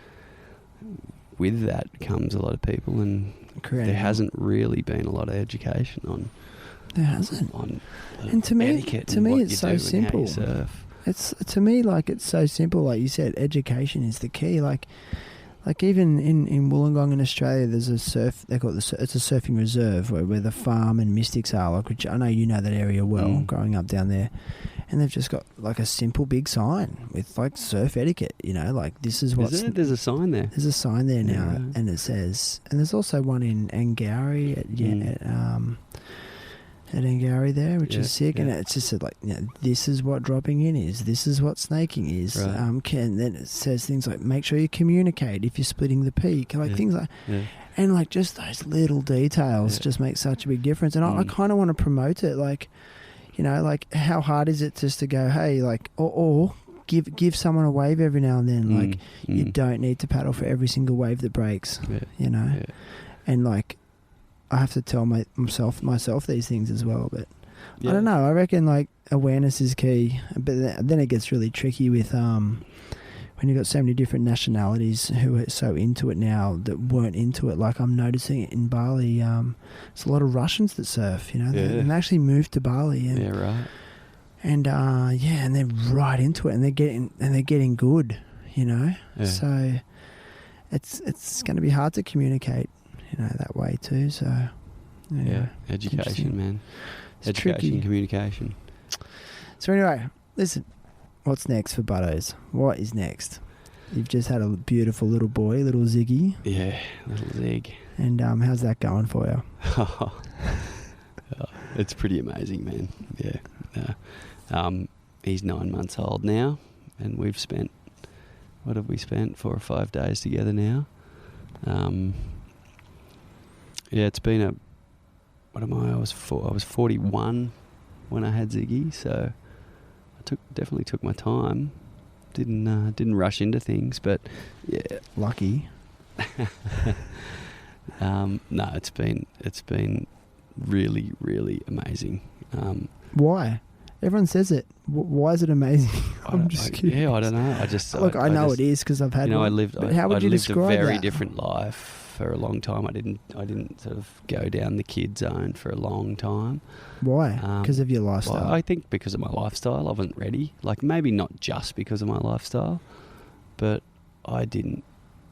with that comes a lot of people, and there hasn't really been a lot of education on. There hasn't. And to me, it's so simple. It's, to me, like, it's so simple. Like you said, education is the key. Like even in Wollongong in Australia, there's a surf. They call it it's a surfing reserve where the farm and Mystics are. Like, which I know you know that area well, growing up down there. And they've just got like a simple big sign with like surf etiquette. You know, like, this is what's. There's a sign there. There's a sign there now, and it says. And there's also one in Angari at Angari there, which is sick. Yeah. And it's just like, this is what dropping in is. This is what snaking is. Right. And then it says things like, make sure you communicate if you're splitting the peak. Like things like, and like just those little details just make such a big difference. And I kind of want to promote it. Like, like how hard is it just to go, hey, like, or give someone a wave every now and then. Like you don't need to paddle for every single wave that breaks, and like, I have to tell myself these things as well, but I don't know. I reckon like awareness is key, but then it gets really tricky with when you've got so many different nationalities who are so into it now that weren't into it. Like I'm noticing it in Bali. There's a lot of Russians that surf, and they actually moved to Bali. And, right. And and they're right into it, and they're getting good, So it's going to be hard to communicate. That way too. So education, man. It's education, tricky. Communication. So anyway, listen, what's next for Buttos? What is next? You've just had a beautiful little boy, little Ziggy. Yeah, little Zig. And how's that going for you? It's pretty amazing, man. Yeah. He's 9 months old now, and we've spent, 4 or 5 days together now. It's been I was 41 when I had Ziggy, so I definitely took my time. Didn't rush into things, but yeah, lucky. No, it's been really, really amazing. Why? Everyone says it. Why is it amazing? I'm just kidding. Yeah, I don't know. I know it is because I've had. I lived a very different life for a long time. I didn't sort of go down the kid zone for a long time. Why? Because of your lifestyle. Well, I think because of my lifestyle, I wasn't ready. Like maybe not just because of my lifestyle, but I didn't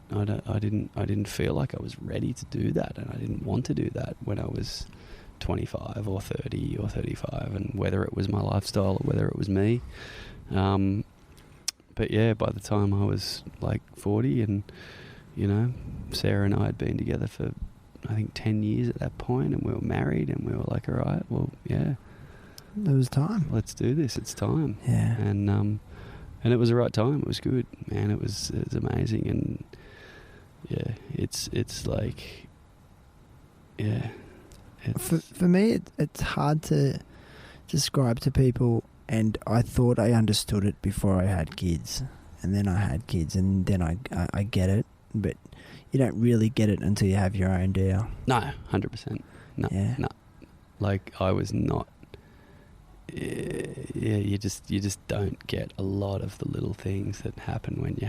feel like I was ready to do that, and I didn't want to do that when I was 25 or 30 or 35, and whether it was my lifestyle or whether it was me. But yeah, by the time I was like 40, and Sarah and I had been together for I think 10 years at that point, and we were married, and we were like, all right, well, yeah, it was time. Let's do this. It's time. Yeah. And it was the right time. It was good, man. It was amazing, and yeah, it's like, yeah. For me, it's hard to describe to people, and I thought I understood it before I had kids, and then I had kids, and then I get it, but you don't really get it until you have your own, do you? No, 100%. No, no. Like I was not. Yeah, you just don't get a lot of the little things that happen when you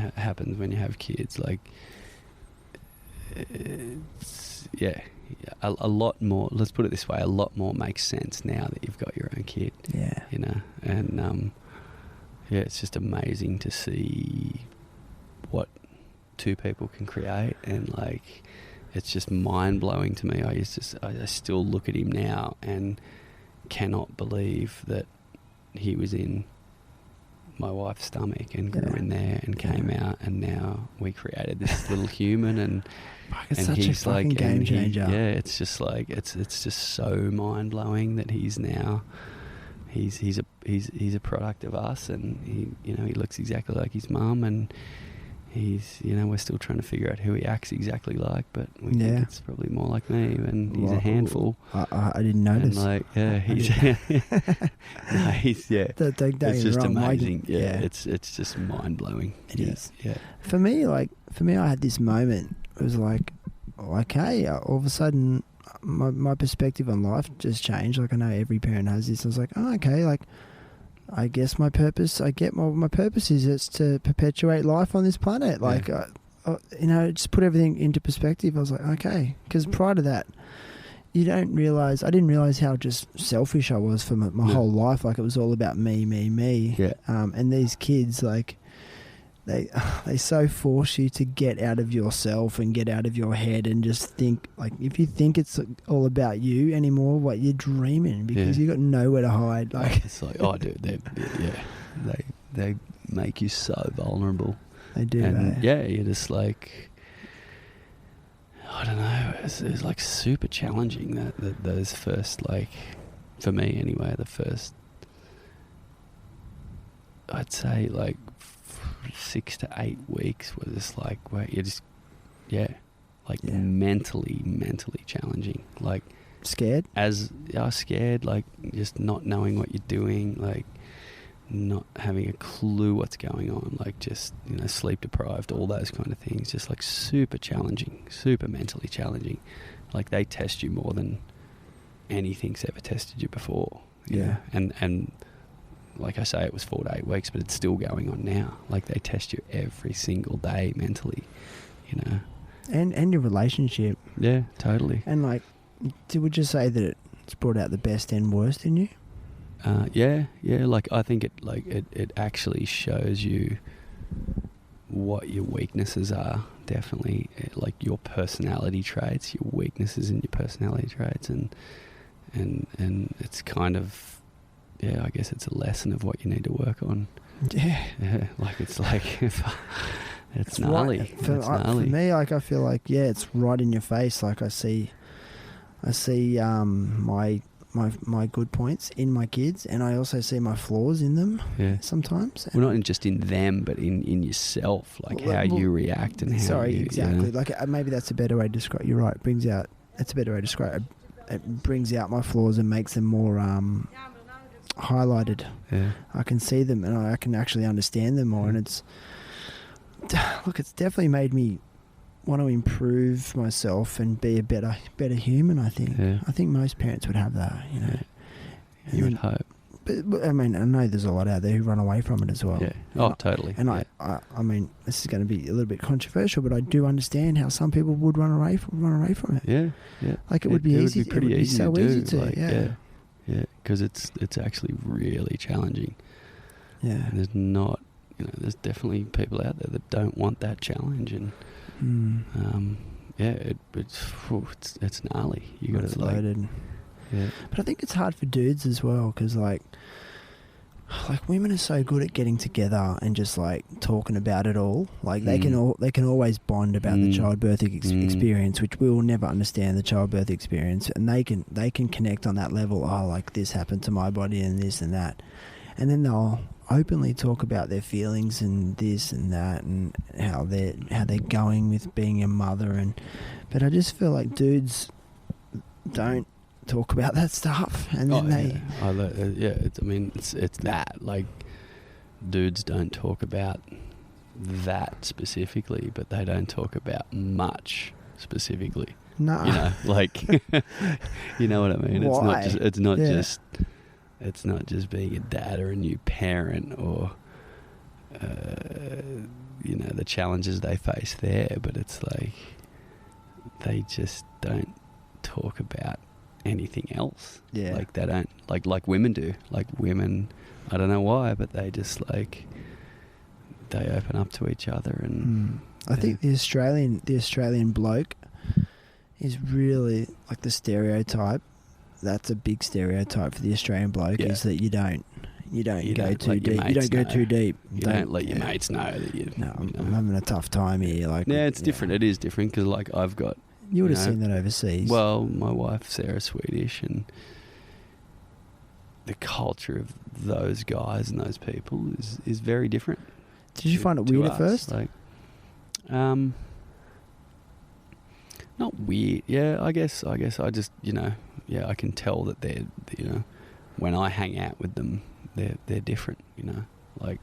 when you have kids. Like, a lot more. Let's put it this way: a lot more makes sense now that you've got your own kid. Yeah, and it's just amazing to see what two people can create, and like, it's just mind blowing to me. I still look at him now and cannot believe that he was in my wife's stomach and grew in there and came out, and now we created this little human, and it's such a fucking game changer. It's just like it's just so mind blowing that he's now he's a product of us, and he looks exactly like his mum, and he's we're still trying to figure out who he acts exactly like, but we think it's probably more like me, and he's a handful. I didn't notice. And he's it's just amazing. It's just mind blowing. It is. Yeah. For me, I had this moment. It was like, okay, all of a sudden, my perspective on life just changed. Like I know every parent has this. I was like, oh, okay, like, I guess my purpose, my purpose is it's to perpetuate life on this planet. Like, just put everything into perspective. I was like, okay. Because prior to that, I didn't realize how just selfish I was for my whole life. Like, it was all about me. Yeah. And these kids, like, they so force you to get out of yourself and get out of your head and just think, like, if you think it's all about you anymore, what, you're dreaming, because you got nowhere to hide. Like, it's like, oh, dude, they make you so vulnerable. They do. And you're just like, I don't know, it's like super challenging that those first like for me anyway, the first, I'd say like 6 to 8 weeks was just like where you just, mentally challenging. Like Scared? I was scared, like just not knowing what you're doing, like not having a clue what's going on, like just, sleep deprived, all those kind of things, just like super challenging, super mentally challenging. Like they test you more than anything's ever tested you before. You know? And like I say, it was 4 to 8 weeks, but it's still going on now. Like they test you every single day mentally, And your relationship. Yeah, totally. And like, would you say that it's brought out the best and worst in you? Yeah. Like I think it actually shows you what your weaknesses are. Definitely, like your personality traits, your weaknesses in your personality traits, and it's kind of, I guess it's a lesson of what you need to work on. Yeah. Like it's like it's gnarly. Right. For me, like I feel like it's right in your face. Like I see my good points in my kids, and I also see my flaws in them sometimes. Well, not just in them, but in yourself, like how you react and how you... Exactly. Like maybe that's a better way to describe... You're right. It's a better way to describe it. It brings out my flaws and makes them more highlighted. Yeah. I can see them and I can actually understand them more, and it's definitely made me want to improve myself and be a better human, I think. Yeah. I think most parents would have that, Yeah. You would hope. But I mean, I know there's a lot out there who run away from it as well. Yeah. Totally. And I mean, this is going to be a little bit controversial, but I do understand how some people would run away from it. Yeah. Like it would be easy. It would be so easy to. Yeah. Because it's actually really challenging. Yeah. And there's not, there's definitely people out there that don't want that challenge, and it's gnarly. You got to loaded. Yeah. But I think it's hard for dudes as well, because like women are so good at getting together and just like talking about it all. Like they can always bond about the childbirth experience, which we will never understand the childbirth experience, and they can connect on that level. Oh, like this happened to my body and this and that, and then they'll openly talk about their feelings and this and that and how they're going with being a mother. But I just feel like dudes don't talk about that stuff, and then it's that, like, dudes don't talk about that specifically, but they don't talk about much specifically. No, like you know what I mean. Why? It's not just being a dad or a new parent or the challenges they face there, but it's like they just don't talk about anything else. Yeah. Like they don't like women do. Like women, I don't know why, but they just they open up to each other, and I think the Australian bloke is really like the stereotype. That's a big stereotype for the Australian bloke, is that you don't go too deep. You don't go too deep. You don't let your mates know that you. No, I'm having a tough time here. Like, it's different. It is different because I've got. You would have seen that overseas. Well, my wife Sarah's Swedish, and the culture of those guys and those people is very different. Did you find it weird at first? Like, not weird. Yeah, I guess I just I can tell that they're when I hang out with them, they're different. Like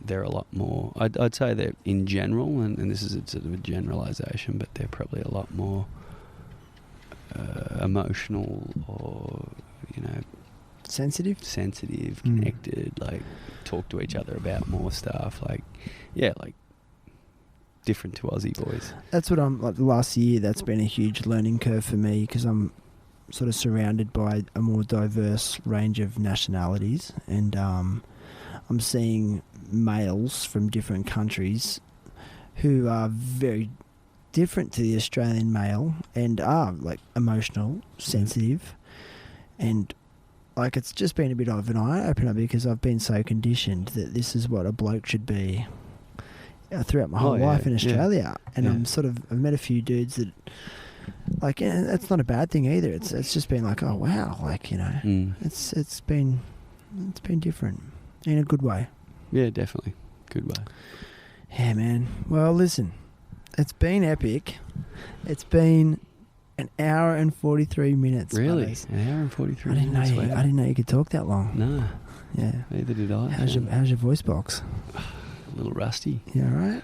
they're a lot more. I'd say they're in general, and this is sort of a generalisation, but they're probably a lot more emotional or sensitive, connected. Like talk to each other about more stuff. Like different to Aussie boys. That's what I'm like. The last year, that's been a huge learning curve for me because I'm sort of surrounded by a more diverse range of nationalities, and I'm seeing males from different countries who are very different to the Australian male and are like emotional, sensitive, and like it's just been a bit of an eye opener because I've been so conditioned that this is what a bloke should be throughout my whole life in Australia. And I've met a few dudes that like, that's not a bad thing either. It's just been like, oh wow, like, you know, it's been different in a good way. Yeah, definitely, good way. Yeah, man. Well, listen, it's been epic. It's been an hour and 43 minutes. Really, buddies. an hour and 43 I didn't minutes. know. I didn't know you could talk that long. No, Yeah. neither did I. How's your voice box? A little rusty. Yeah, right.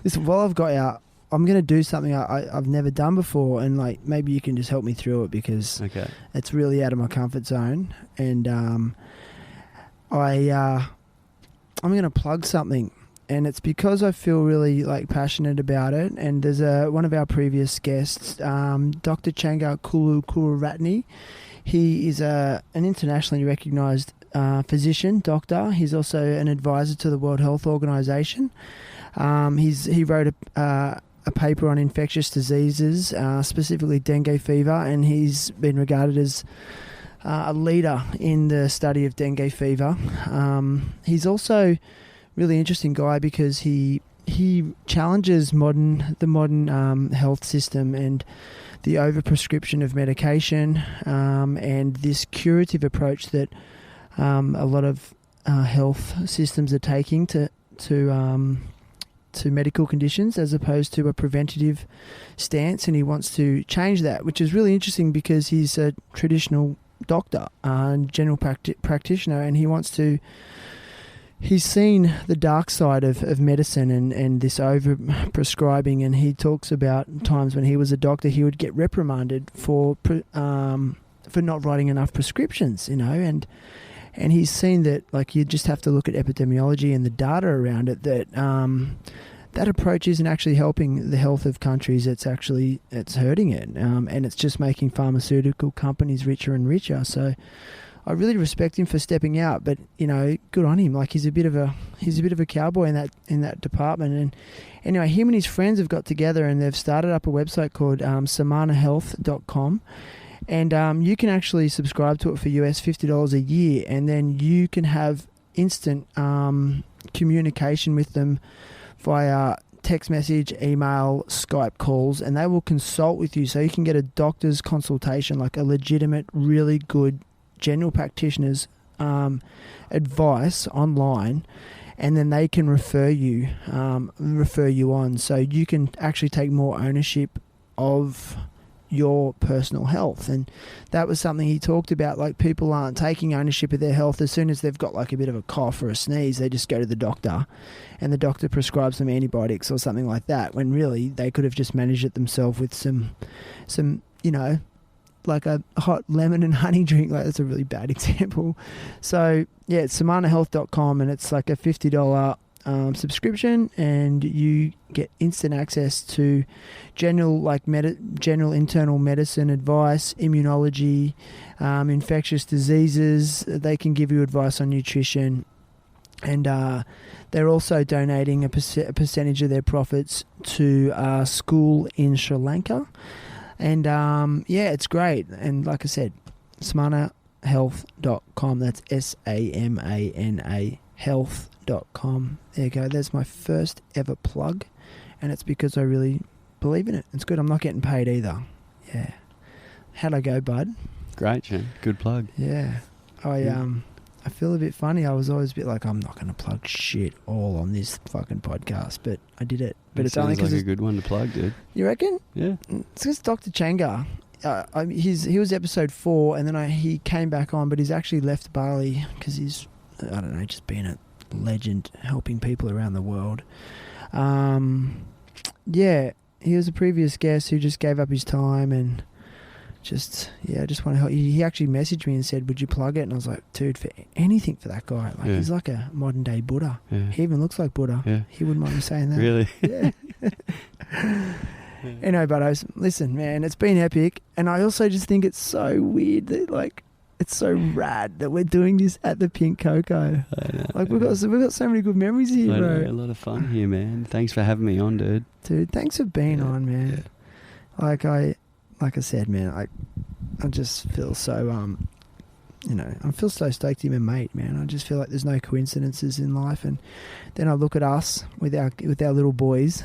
Listen, while I've got out, I'm going to do something I've never done before, and like maybe you can just help me through it because Okay. it's really out of my comfort zone. And I'm going to plug something, and it's because I feel really like passionate about it. And there's one of our previous guests, Dr. Changa Kulukuratni. He is an internationally recognised physician, doctor. He's also an advisor to the World Health Organization. He wrote a paper on infectious diseases, specifically dengue fever, and he's been regarded as a leader in the study of dengue fever. He's also a really interesting guy because he challenges the modern health system and the overprescription of medication, and this curative approach that a lot of health systems are taking to medical conditions as opposed to a preventative stance. And he wants to change that, which is really interesting because he's a traditional doctor and general practitioner, and he's seen the dark side of medicine and this over prescribing, and he talks about times when he was a doctor he would get reprimanded for not writing enough prescriptions, you know, and he's seen that like you just have to look at epidemiology and the data around it that that approach isn't actually helping the health of countries. It's hurting it, and it's just making pharmaceutical companies richer and richer. So I really respect him for stepping out, but you know, good on him. Like he's a bit of a cowboy in that department. And anyway, him and his friends have got together and they've started up a website called samanahealth.com, and you can actually subscribe to it for $50 a year, and then you can have instant communication with them via text message, email, Skype calls, and they will consult with you, so you can get a doctor's consultation, like a legitimate, really good general practitioner's advice online, and then they can refer you on, so you can actually take more ownership of your personal health. And that was something he talked about, like people aren't taking ownership of their health. As soon as they've got like a bit of a cough or a sneeze, they just go to the doctor and the doctor prescribes some antibiotics or something like that, when really they could have just managed it themselves with some you know, like a hot lemon and honey drink. Like that's a really bad example. So yeah, it's samanahealth.com, and it's like a $50 subscription, and you get instant access to general internal medicine advice, immunology, infectious diseases. They can give you advice on nutrition, and they're also donating a percentage of their profits to a school in Sri Lanka. And yeah, it's great. And like I said, samanahealth.com. That's SAMANA health.com. There you go. There's my first ever plug, and it's because I really believe in it. It's good. I'm not getting paid either. Yeah. How'd I go, bud? Great, Jen. Good plug. Yeah. I feel a bit funny. I was always a bit like, I'm not going to plug shit all on this fucking podcast, but I did it. But it's only because like a good one to plug, dude. You reckon? Yeah. It's because Dr. Changa. He was episode 4, and then he came back on, but he's actually left Bali because he's, I don't know, just being a legend, helping people around the world. Yeah, he was a previous guest who just gave up his time and just want to help. He actually messaged me and said, would you plug it? And I was like, dude, for anything for that guy. Like, he's like a modern day Buddha. Yeah. He even looks like Buddha. Yeah. He wouldn't mind me saying that. Really? Yeah. Anyway, buddos, listen, man, it's been epic. And I also just think it's so weird that, like, it's so rad that we're doing this at the Pink Cocoa. I know, like, we've got so many good memories here, bro. A lot of fun here, man. Thanks for having me on, dude. Dude, thanks for being on, man. Yeah. Like I said, man, I just feel so, I feel so stoked to be a mate, man. I just feel like there's no coincidences in life. And then I look at us with our little boys,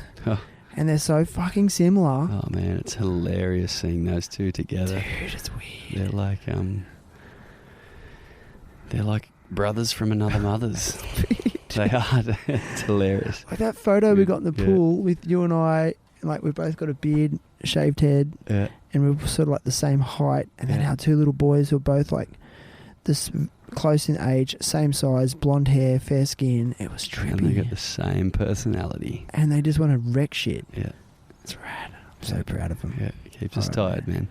and they're so fucking similar. Oh man, it's hilarious seeing those two together. Dude, it's weird. They're like brothers from another mother's. They are. It's hilarious. Like that photo we got in the pool with you and I, like we've both got a beard, shaved head, and we're sort of like the same height. And then our two little boys were both like this close in age, same size, blonde hair, fair skin. It was trippy. And they got the same personality. And they just want to wreck shit. Yeah. It's rad. I'm so proud of them. Yeah, it keeps us tired, man.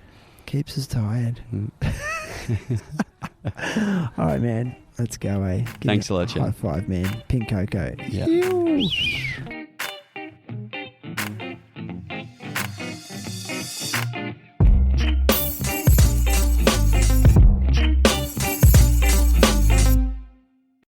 Keeps us tired. All right, man. Let's go, eh? Thanks a lot, Chad. High five, man. Pink cocoa. Yeah. Ew.